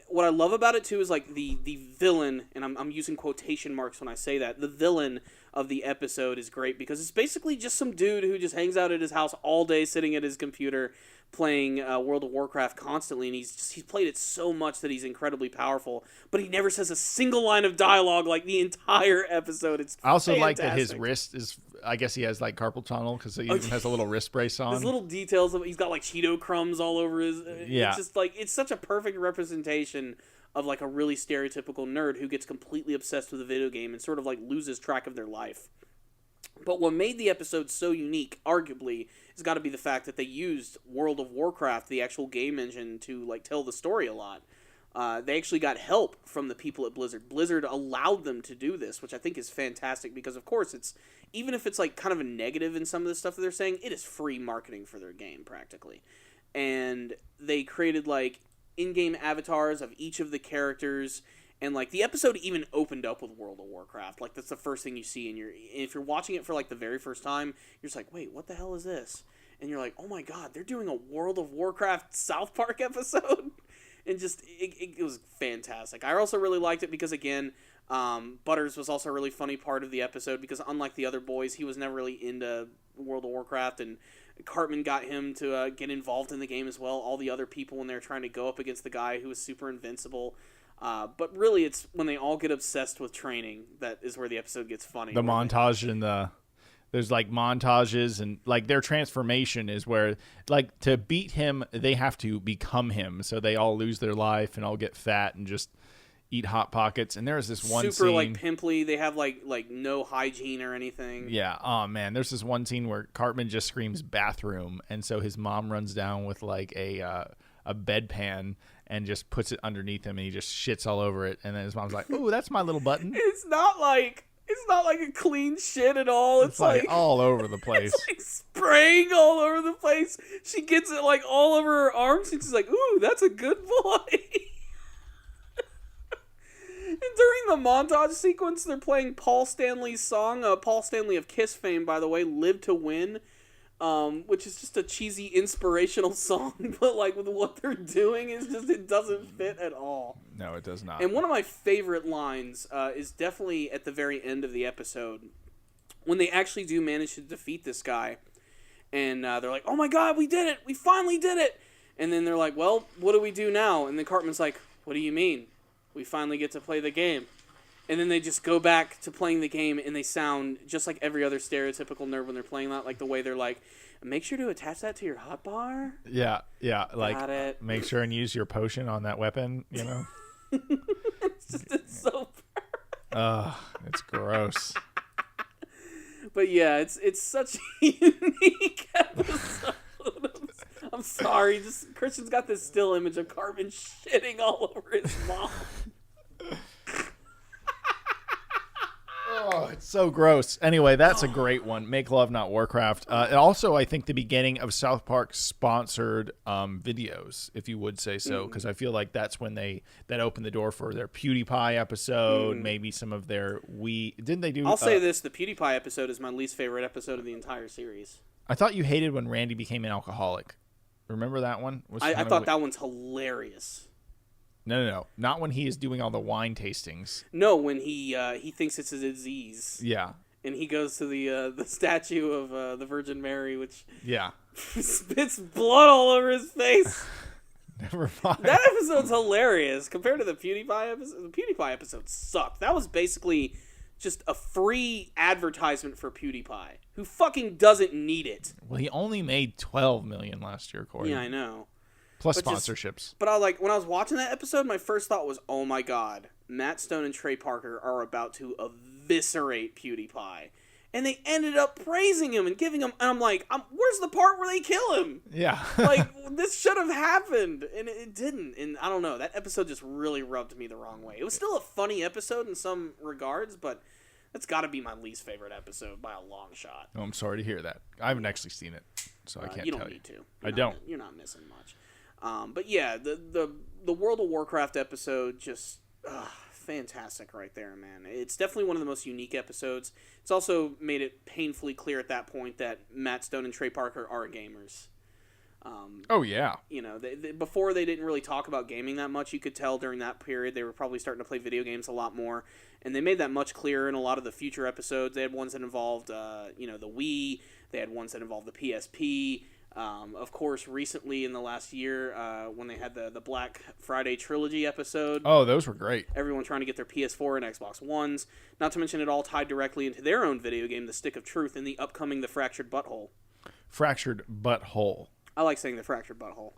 B: what I love about it too is like the villain, and I'm using quotation marks when I say that. The villain of the episode is great because it's basically just some dude who just hangs out at his house all day, sitting at his computer, playing World of Warcraft constantly, and he's played it so much that he's incredibly powerful. But he never says a single line of dialogue like the entire episode. It's
C: I also
B: fantastic.
C: like that his wrist is. I guess he has like carpal tunnel because he even has a little wrist brace on.
B: There's little details of he's got like Cheeto crumbs all over his.
C: Yeah.
B: It's just like it's such a perfect representation of like a really stereotypical nerd who gets completely obsessed with a video game and sort of like loses track of their life. But what made the episode so unique, arguably, has got to be the fact that they used World of Warcraft, the actual game engine, to like tell the story a lot. They actually got help from the people at Blizzard. Blizzard allowed them to do this, which I think is fantastic because, of course, it's even if it's like kind of a negative in some of the stuff that they're saying, it is free marketing for their game practically. And they created like in-game avatars of each of the characters. And, like, the episode even opened up with World of Warcraft. Like, that's the first thing you see. And if you're watching it for, like, the very first time, you're just like, wait, what the hell is this? And you're like, oh, my God, they're doing a World of Warcraft South Park episode? And just, it was fantastic. I also really liked it because, again, Butters was also a really funny part of the episode because, unlike the other boys, he was never really into World of Warcraft. And Cartman got him to get involved in the game as well. All the other people when they were trying to go up against the guy who was super invincible. But really, it's when they all get obsessed with training that is where the episode gets funny.
C: The montage and there's like montages and like their transformation is where like to beat him, they have to become him. So they all lose their life and all get fat and just eat Hot Pockets. And there's this one
B: super
C: scene,
B: like pimply. They have like no hygiene or anything.
C: Yeah. Oh man, there's this one scene where Cartman just screams bathroom, and so his mom runs down with like a bedpan and just puts it underneath him, and he just shits all over it. And then his mom's like, "Ooh, that's my little button."
B: It's not like a clean shit at all. It's like
C: all over the place.
B: It's like spraying all over the place. She gets it like all over her arms, and she's like, "Ooh, that's a good boy." And during the montage sequence, they're playing Paul Stanley's song. Paul Stanley of Kiss fame, by the way, "Live to Win." Which is just a cheesy inspirational song, but like with what they're doing is just it doesn't fit at all.
C: No, it does not.
B: And one of my favorite lines is definitely at the very end of the episode when they actually do manage to defeat this guy, and they're like, "Oh my God, we did it! We finally did it!" And then they're like, "Well, what do we do now?" And then Cartman's like, "What do you mean? We finally get to play the game." And then they just go back to playing the game, and they sound just like every other stereotypical nerd when they're playing that, like the way they're like, "Make sure to attach that to your hotbar."
C: Yeah, like
B: Got it.
C: Make sure and use your potion on that weapon. You know,
B: it's so perfect.
C: It's gross.
B: But yeah, it's such a unique episode. I'm sorry, just Christian's got this still image of Cartman shitting all over his mom.
C: Oh, it's so gross. Anyway, that's a great one. Make Love, Not Warcraft. And also, I think the beginning of South Park sponsored videos, if you would say so, because I feel like that's when that opened the door for their PewDiePie episode, maybe some of their Didn't they do?
B: I'll say this: the PewDiePie episode is my least favorite episode of the entire series.
C: I thought you hated when Randy became an alcoholic. Remember that one?
B: I thought that one's hilarious.
C: No. Not when he is doing all the wine tastings.
B: No, when he thinks it's a disease.
C: Yeah.
B: And he goes to the statue of the Virgin Mary, which spits blood all over his face.
C: Never mind.
B: That episode's hilarious compared to the PewDiePie episode. The PewDiePie episode sucked. That was basically just a free advertisement for PewDiePie, who fucking doesn't need it.
C: Well, he only made $12 million last year, Corey.
B: Yeah, I know.
C: Plus sponsorships.
B: But when I was watching that episode, my first thought was, oh my God, Matt Stone and Trey Parker are about to eviscerate PewDiePie. And they ended up praising him and giving him, and I'm like, where's the part where they kill him?
C: Yeah.
B: Like, this should have happened, and it didn't. And I don't know, that episode just really rubbed me the wrong way. It was still a funny episode in some regards, but that's got to be my least favorite episode by a long shot.
C: Oh, I'm sorry to hear that. I haven't actually seen it, so I can't tell you.
B: You don't need to. You're not missing much. But yeah, the World of Warcraft episode just fantastic right there, man. It's definitely one of the most unique episodes. It's also made it painfully clear at that point that Matt Stone and Trey Parker are gamers.
C: Oh, yeah.
B: You know, before they didn't really talk about gaming that much. You could tell during that period they were probably starting to play video games a lot more. And they made that much clearer in a lot of the future episodes. They had ones that involved, the Wii. They had ones that involved the PSP. Of course, recently in the last year, when they had the Black Friday trilogy episode.
C: Oh, those were great.
B: Everyone trying to get their PS4 and Xbox Ones. Not to mention it all tied directly into their own video game, The Stick of Truth, and the upcoming The Fractured Butthole.
C: Fractured Butthole.
B: I like saying The Fractured Butthole.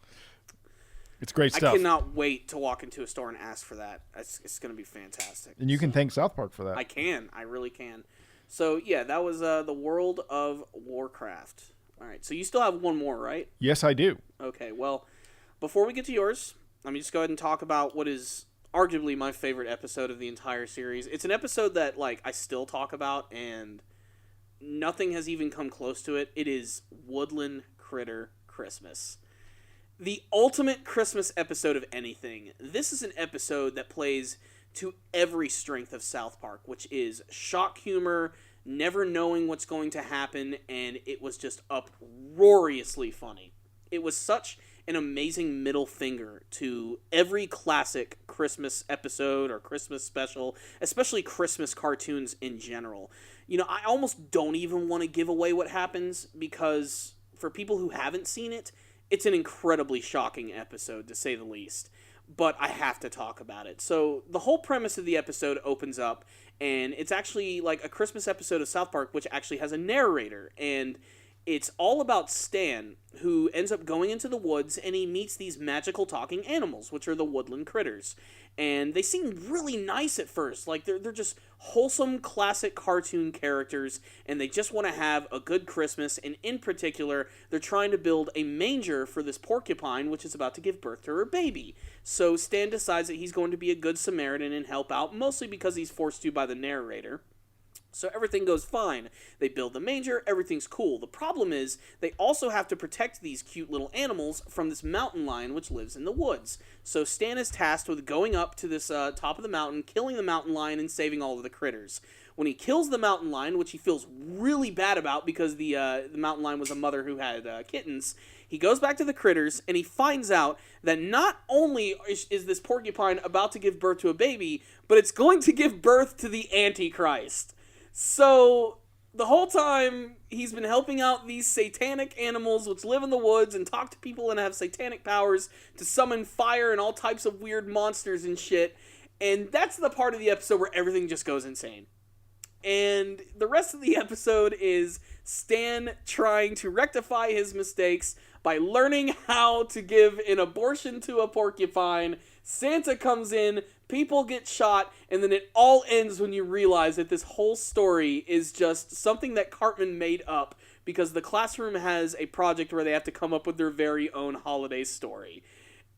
C: It's great stuff.
B: I cannot wait to walk into a store and ask for that. It's going to be fantastic.
C: And you can thank South Park for that.
B: I can. I really can. So, yeah, that was the World of Warcraft. All right, so you still have one more, right?
C: Yes, I do.
B: Okay, well, before we get to yours, let me just go ahead and talk about what is arguably my favorite episode of the entire series. It's an episode that, like, I still talk about, and nothing has even come close to it. It is Woodland Critter Christmas. The ultimate Christmas episode of anything. This is an episode that plays to every strength of South Park, which is shock humor, never knowing what's going to happen, and it was just uproariously funny. It was such an amazing middle finger to every classic Christmas episode or Christmas special, especially Christmas cartoons in general. You know, I almost don't even want to give away what happens, because for people who haven't seen it, it's an incredibly shocking episode, to say the least. But I have to talk about it. So the whole premise of the episode opens up, and it's actually like a Christmas episode of South Park, which actually has a narrator. And it's all about Stan, who ends up going into the woods, and he meets these magical talking animals, which are the woodland critters. And they seem really nice at first. Like, they're just wholesome, classic cartoon characters, and they just want to have a good Christmas. And in particular, they're trying to build a manger for this porcupine, which is about to give birth to her baby. So Stan decides that he's going to be a good Samaritan and help out, mostly because he's forced to by the narrator. So everything goes fine. They build the manger, everything's cool. The problem is, they also have to protect these cute little animals from this mountain lion which lives in the woods. So Stan is tasked with going up to this top of the mountain, killing the mountain lion, and saving all of the critters. When he kills the mountain lion, which he feels really bad about because the mountain lion was a mother who had kittens, he goes back to the critters, and he finds out that not only is this porcupine about to give birth to a baby, but it's going to give birth to the Antichrist. So, the whole time, he's been helping out these satanic animals which live in the woods and talk to people and have satanic powers to summon fire and all types of weird monsters and shit. And that's the part of the episode where everything just goes insane. And the rest of the episode is Stan trying to rectify his mistakes by learning how to give an abortion to a porcupine. Santa comes in, people get shot, and then it all ends when you realize that this whole story is just something that Cartman made up because the classroom has a project where they have to come up with their very own holiday story.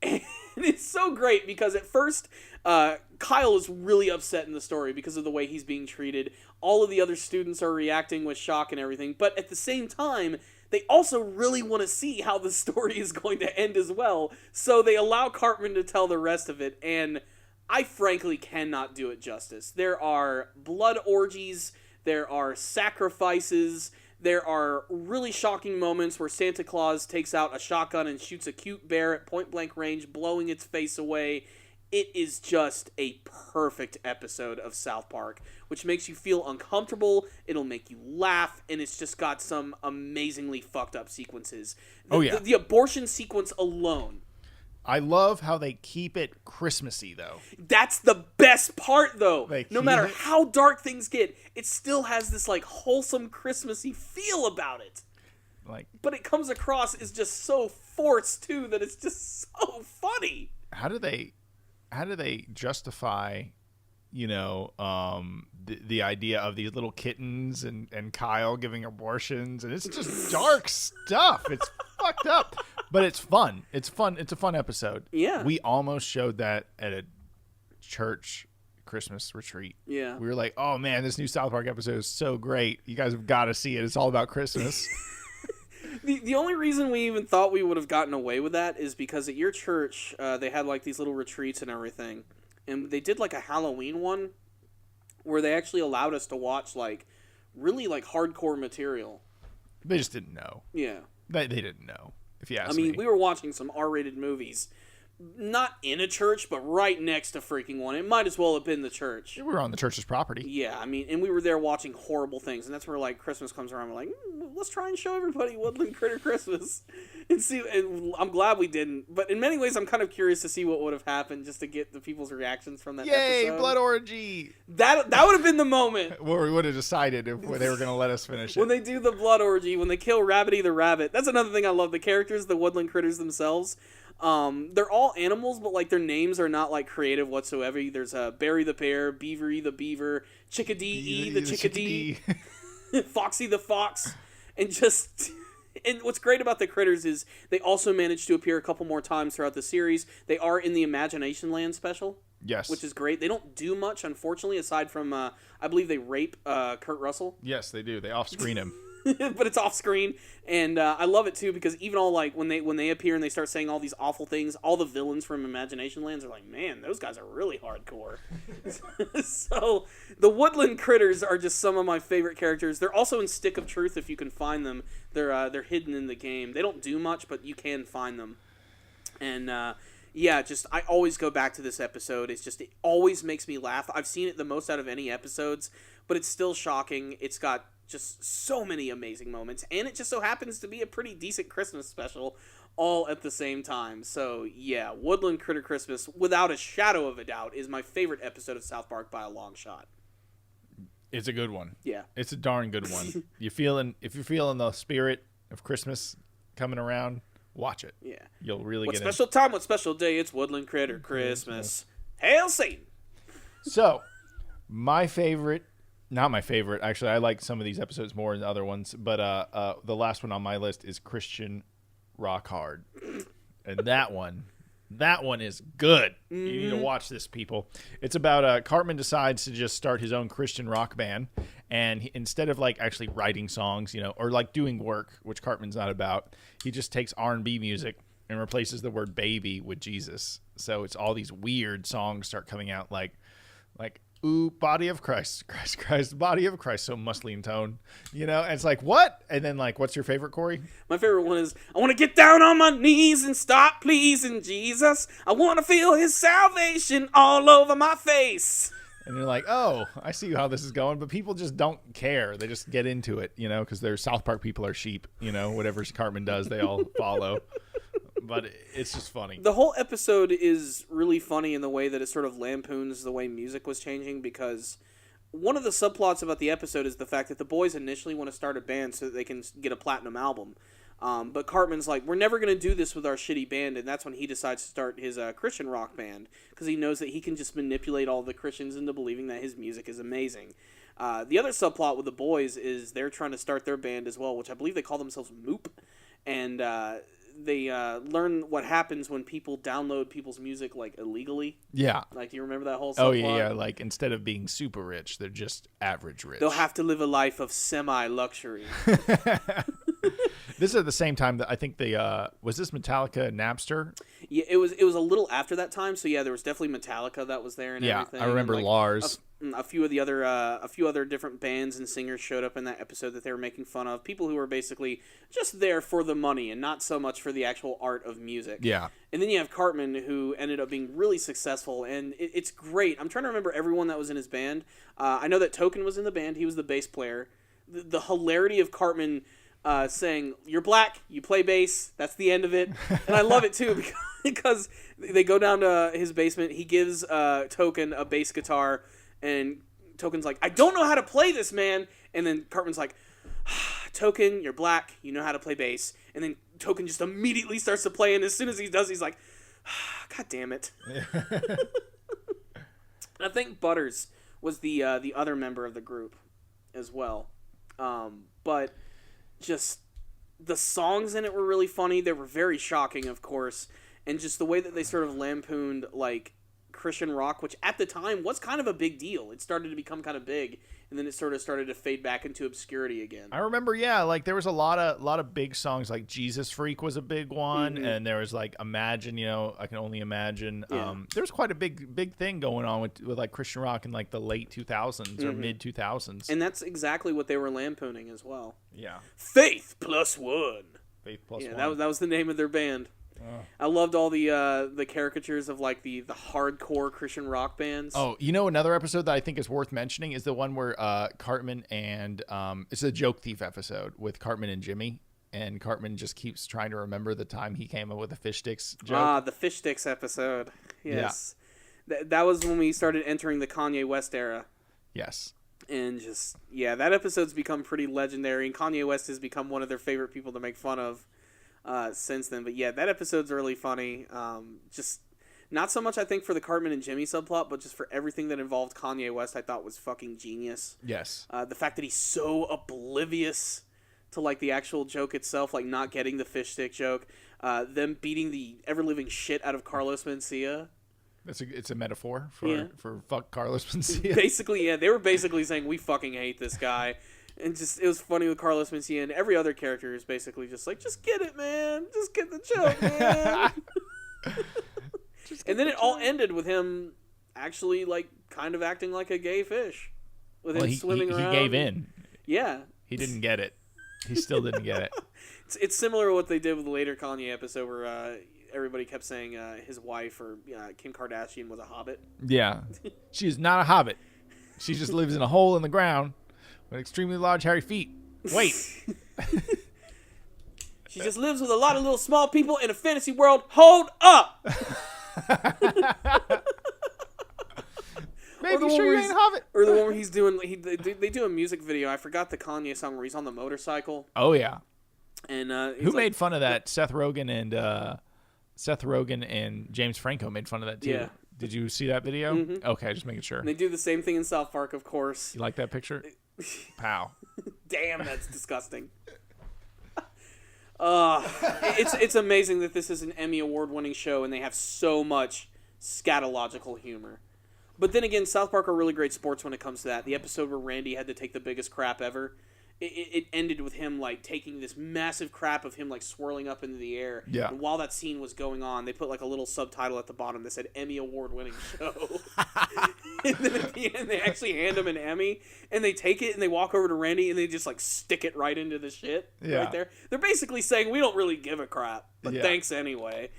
B: And it's so great because at first, Kyle is really upset in the story because of the way he's being treated. All of the other students are reacting with shock and everything, but at the same time, they also really want to see how the story is going to end as well, so they allow Cartman to tell the rest of it, and I frankly cannot do it justice. There are blood orgies, there are sacrifices, there are really shocking moments where Santa Claus takes out a shotgun and shoots a cute bear at point-blank range, blowing its face away. It is just a perfect episode of South Park, which makes you feel uncomfortable, it'll make you laugh, and it's just got some amazingly fucked up sequences. The abortion sequence alone.
C: I love how they keep it Christmassy, though.
B: That's the best part, though. No matter how dark things get, it still has this, like, wholesome Christmassy feel about it. But it comes across as just so forced, too, that it's just so funny.
C: How do they justify, the idea of these little kittens and Kyle giving abortions? And it's just dark stuff. It's fucked up. But it's fun. It's fun. It's a fun episode.
B: Yeah.
C: We almost showed that at a church Christmas retreat.
B: Yeah.
C: We were like, oh, man, this new South Park episode is so great. You guys have got to see it. It's all about Christmas.
B: The only reason we even thought we would have gotten away with that is because at your church, they had, like, these little retreats and everything. And they did, like, a Halloween one where they actually allowed us to watch, like, really, like, hardcore material.
C: They just didn't know.
B: Yeah.
C: They didn't know. if you ask
B: I
C: me.
B: mean, we were watching some R-rated movies, not in a church, but right next to freaking one. It might as well have been the church.
C: We were on the church's property.
B: Yeah, I mean, and we were there watching horrible things, and that's where, like, Christmas comes around. We're like, let's try and show everybody Woodland Critter Christmas. And see, and I'm glad we didn't. But in many ways, I'm kind of curious to see what would have happened just to get the people's reactions from that
C: Yay,
B: episode.
C: blood orgy!
B: That would have been the moment.
C: Where we would have decided if they were going to let us finish it.
B: When they do the blood orgy, when they kill Rabbity the rabbit. That's another thing I love. The characters, the Woodland Critters themselves, they're all animals, but like their names are not like creative whatsoever. There's Barry the bear, Beavery the beaver, Chickadee the chickadee, Foxy the fox, and just... And what's great about the critters is they also managed to appear a couple more times throughout the series. They are in the Imaginationland special.
C: Yes.
B: Which is great. They don't do much, unfortunately, aside from, I believe they rape Kurt Russell.
C: Yes, they do. They off-screen him.
B: But it's off screen, and I love it too because even all like when they appear and they start saying all these awful things, all the villains from Imaginationland are like, man, those guys are really hardcore. So the Woodland Critters are just some of my favorite characters. They're also in Stick of Truth if you can find them. They're hidden in the game. They don't do much, but you can find them. And yeah, just I always go back to this episode. It always makes me laugh. I've seen it the most out of any episodes, but it's still shocking. It's got just so many amazing moments, and it just so happens to be a pretty decent Christmas special all at the same time. So yeah, Woodland Critter Christmas, without a shadow of a doubt, is my favorite episode of South Park by a long shot.
C: It's a good one.
B: Yeah.
C: It's a darn good one. If you're feeling the spirit of Christmas coming around, watch it.
B: Yeah.
C: You'll really
B: what
C: get
B: special time, what special day, it's Woodland Critter Christmas. Hail Satan!
C: So, my favorite... Not my favorite. Actually, I like some of these episodes more than other ones. But the last one on my list is Christian Rock Hard. And that one is good. Mm-hmm. You need to watch this, people. It's about Cartman decides to just start his own Christian rock band. And instead of like actually writing songs, or like doing work, which Cartman's not about, he just takes R&B music and replaces the word baby with Jesus. So it's all these weird songs start coming out like ooh, body of Christ, Christ, body of Christ, so muscly in tone, and it's like, what? And then like, what's your favorite, Corey?
B: My favorite one is, I want to get down on my knees and start pleasing Jesus. I want to feel his salvation all over my face.
C: And you're like, oh, I see how this is going, but people just don't care. They just get into it, because their South Park people are sheep, whatever Cartman does, they all follow. But it's just funny.
B: The whole episode is really funny in the way that it sort of lampoons the way music was changing, because one of the subplots about the episode is the fact that the boys initially want to start a band so that they can get a platinum album. But Cartman's like, we're never going to do this with our shitty band, and that's when he decides to start his Christian rock band, because he knows that he can just manipulate all the Christians into believing that his music is amazing. The other subplot with the boys is they're trying to start their band as well, which I believe they call themselves Moop, and they learn what happens when people download people's music like illegally. Yeah. Like, do you remember that whole subplot?
C: Oh, yeah. Like, instead of being super rich, they're just average rich.
B: They'll have to live a life of semi-luxury.
C: This is at the same time that I think they was this Metallica and Napster?
B: Yeah, it was a little after that time. So yeah, there was definitely Metallica that was there and everything.
C: Yeah, I remember
B: and,
C: Lars.
B: A few other different bands and singers showed up in that episode that they were making fun of. People who were basically just there for the money and not so much for the actual art of music. Yeah. And then you have Cartman, who ended up being really successful, and it's great. I'm trying to remember everyone that was in his band. I know that Token was in the band. He was the bass player. The hilarity of Cartman saying, "You're black, you play bass, that's the end of it." And I love it too because they go down to his basement. He gives Token a bass guitar, and Token's like, "I don't know how to play this, man." And then Cartman's like, "Token, you're black, you know how to play bass." And then Token just immediately starts to play, and as soon as he does, he's like, "God damn it." I think Butters was the other member of the group as well. But just the songs in it were really funny. They were very shocking, of course, and just the way that they sort of lampooned like Christian rock, which at the time was kind of a big deal. It started to become kind of big, and then it sort of started to fade back into obscurity again.
C: I remember, yeah, like there was a lot of big songs, like Jesus Freak was a big one, and there was like Imagine, I Can Only Imagine. Yeah. There was quite a big thing going on with like Christian rock in like the late 2000s or mid 2000s.
B: And that's exactly what they were lampooning as well.
C: Yeah.
B: Faith +1.
C: Faith Plus
B: Yeah,
C: One.
B: that was the name of their band. I loved all the caricatures of like the hardcore Christian rock bands.
C: Oh, another episode that I think is worth mentioning is the one where Cartman and it's a joke thief episode with Cartman and Jimmy, and Cartman just keeps trying to remember the time he came up with a fish sticks joke.
B: The fish sticks episode. Yes, that was when we started entering the Kanye West era.
C: Yes.
B: And that episode's become pretty legendary, and Kanye West has become one of their favorite people to make fun of since then. But yeah, that episode's really funny. Just not so much, I think, for the Cartman and Jimmy subplot, but just for everything that involved Kanye West, I thought was fucking genius.
C: Yes.
B: The fact that he's so oblivious to like the actual joke itself, like not getting the fish stick joke, them beating the ever living shit out of Carlos Mencia.
C: It's a metaphor for fuck Carlos Mencia.
B: Basically, yeah, they were basically saying we fucking hate this guy, and just it was funny with Carlos Mencia, and every other character is basically just like, just get it, man, just get the joke, man. And then it all ended with him actually like kind of acting like a gay fish, with him swimming around.
C: He gave in.
B: Yeah,
C: he didn't get it. He still didn't get it.
B: It's similar to what they did with the later Kanye episode where everybody kept saying his wife or Kim Kardashian was a hobbit.
C: Yeah. She is not a hobbit. She just lives in a hole in the ground with extremely large hairy feet. Wait.
B: She just lives with a lot of little small people in a fantasy world. Hold up.
C: Maybe sure you ain't a hobbit.
B: Or the one where he's doing they do a music video. I forgot the Kanye song where he's on the motorcycle.
C: Oh yeah.
B: And
C: who made fun of that? Seth Rogen and James Franco made fun of that too.
B: Yeah.
C: Did you see that video?
B: Mm-hmm.
C: Okay, just making sure.
B: And they do the same thing in South Park, of course.
C: You like that picture? Pow.
B: Damn, that's disgusting. It's amazing that this is an Emmy Award-winning show and they have so much scatological humor. But then again, South Park are really great sports when it comes to that. The episode where Randy had to take the biggest crap ever, it ended with him like taking this massive crap of him like swirling up into the air.
C: Yeah.
B: And while that scene was going on, they put like a little subtitle at the bottom that said Emmy Award-winning show. And then at the end, they actually hand him an Emmy, and they take it and they walk over to Randy and they just like stick it right into the shit right there. They're basically saying we don't really give a crap, but thanks anyway.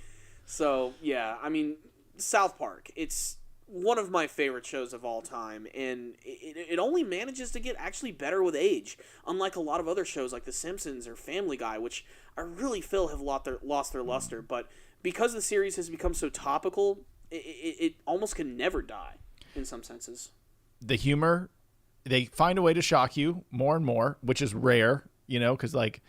B: So yeah, I mean, South Park, it's one of my favorite shows of all time, and it only manages to get actually better with age, unlike a lot of other shows like The Simpsons or Family Guy, which I really feel have lost their luster. But because the series has become so topical, it almost can never die in some senses.
C: The humor, they find a way to shock you more and more, which is rare, because like,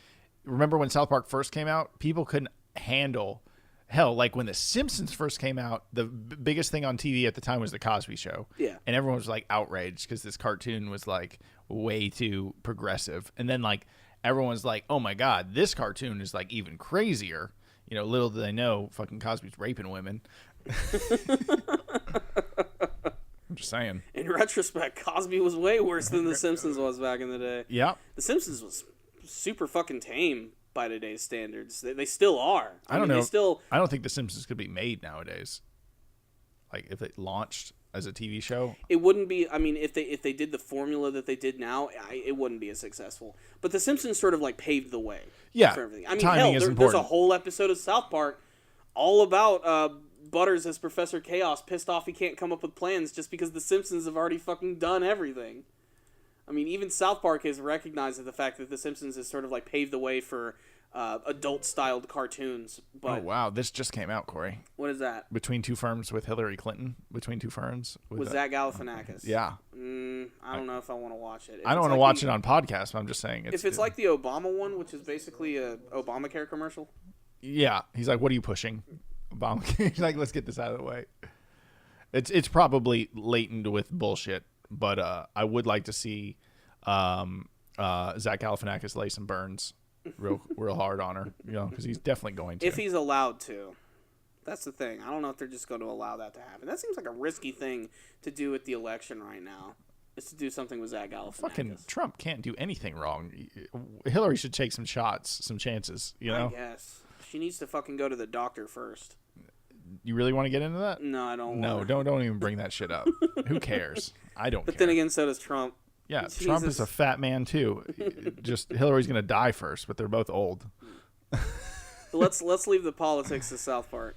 C: remember when South Park first came out, people couldn't handle. Hell, like when The Simpsons first came out, the biggest thing on TV at the time was The Cosby Show.
B: Yeah.
C: And everyone was like outraged because this cartoon was like way too progressive. And then like everyone was like, oh my God, this cartoon is like even crazier. Little did they know fucking Cosby's raping women. I'm just saying.
B: In retrospect, Cosby was way worse than The Simpsons was back in the day.
C: Yeah.
B: The Simpsons was super fucking tame by today's standards. They still are.
C: I don't know.
B: They still.
C: I don't think The Simpsons could be made nowadays. Like if it launched as a TV show,
B: it wouldn't be. I mean, if they did the formula that they did now, it wouldn't be as successful. But The Simpsons sort of like paved the way.
C: Yeah.
B: For everything. I mean,
C: timing is
B: there's a whole episode of South Park all about Butters as Professor Chaos, pissed off he can't come up with plans just because The Simpsons have already fucking done everything. I mean, even South Park has recognized the fact that The Simpsons has sort of like paved the way for adult-styled cartoons. But
C: oh, wow. This just came out, Corey.
B: What is that?
C: Between Two Ferns with Hillary Clinton. Between Two Ferns.
B: With Zach Galifianakis.
C: Yeah.
B: I don't know if I want to watch it.
C: I don't want to watch it on podcast, but I'm just saying.
B: If it's like the Obama one, which is basically a Obamacare commercial.
C: Yeah. He's like, what are you pushing? Obamacare. He's like, let's get this out of the way. It's probably latent with bullshit, but I would like to see Zach Galifianakis lay some burns real hard on her, because he's definitely going to.
B: If he's allowed to. That's the thing. I don't know if they're just going to allow that to happen. That seems like a risky thing to do with the election right now, is to do something with Zach Galifianakis.
C: Fucking Trump can't do anything wrong. Hillary should take some shots, some chances,
B: I guess. She needs to fucking go to the doctor first.
C: You really want to get into that?
B: No, I don't.
C: No, don't even bring that shit up. Who cares? I don't care.
B: But then again, so does Trump.
C: Yeah,
B: Jesus.
C: Trump is a fat man too. Just Hillary's gonna die first, but they're both old.
B: Let's leave the politics of South Park.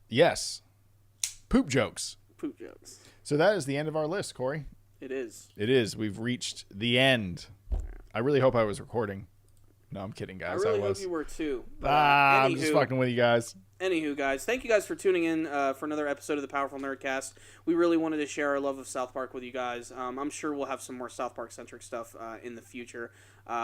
C: Yes. Poop jokes.
B: Poop jokes.
C: So that is the end of our list, Corey.
B: It is.
C: It is. We've reached the end. I really hope I was recording. No, I'm kidding, guys.
B: I really
C: was.
B: hope you were too. But,
C: I'm just fucking with you guys.
B: Anywho, guys, thank you guys for tuning in for another episode of the Powerful Nerdcast. We really wanted to share our love of South Park with you guys. I'm sure we'll have some more South Park-centric stuff in the future.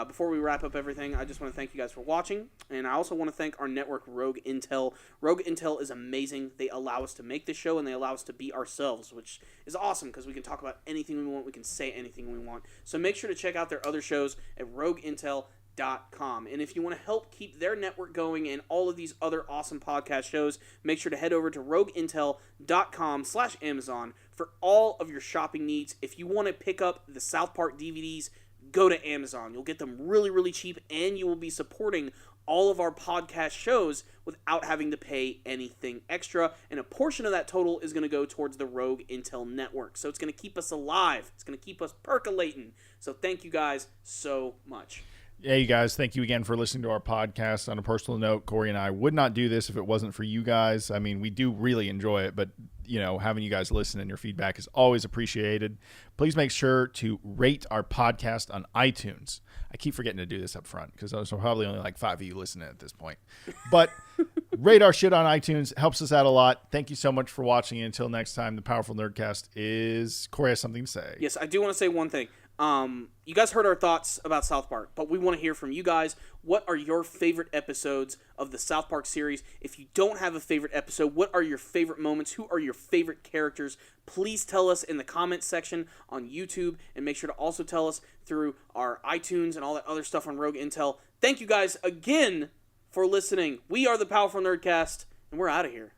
B: Before we wrap up everything, I just want to thank you guys for watching, and I also want to thank our network, Rogue Intel. Rogue Intel is amazing. They allow us to make this show, and they allow us to be ourselves, which is awesome because we can talk about anything we want. We can say anything we want. So make sure to check out their other shows at rogueintel.com. And if you want to help keep their network going and all of these other awesome podcast shows, make sure to head over to rogueintel.com/Amazon for all of your shopping needs. If you want to pick up the South Park DVDs, go to Amazon. You'll get them really, really cheap, and you will be supporting all of our podcast shows without having to pay anything extra. And a portion of that total is going to go towards the Rogue Intel network. So it's going to keep us alive. It's going to keep us percolating. So thank you guys so much.
C: Yeah, you guys, thank you again for listening to our podcast. On a personal note, Corey and I would not do this if it wasn't for you guys. I mean, we do really enjoy it, but, having you guys listen and your feedback is always appreciated. Please make sure to rate our podcast on iTunes. I keep forgetting to do this up front because there's probably only like 5 of you listening at this point. But rate our shit on iTunes. Helps us out a lot. Thank you so much for watching. And until next time, the Powerful Nerdcast is... Corey has something to say.
B: Yes, I do want to say one thing. You guys heard our thoughts about South Park, but we want to hear from you guys. What are your favorite episodes of the South Park series? If you don't have a favorite episode, what are your favorite moments? Who are your favorite characters? Please tell us in the comments section on YouTube, and make sure to also tell us through our iTunes and all that other stuff on Rogue Intel. Thank you guys again for listening. We are the Powerful Nerdcast, and we're out of here.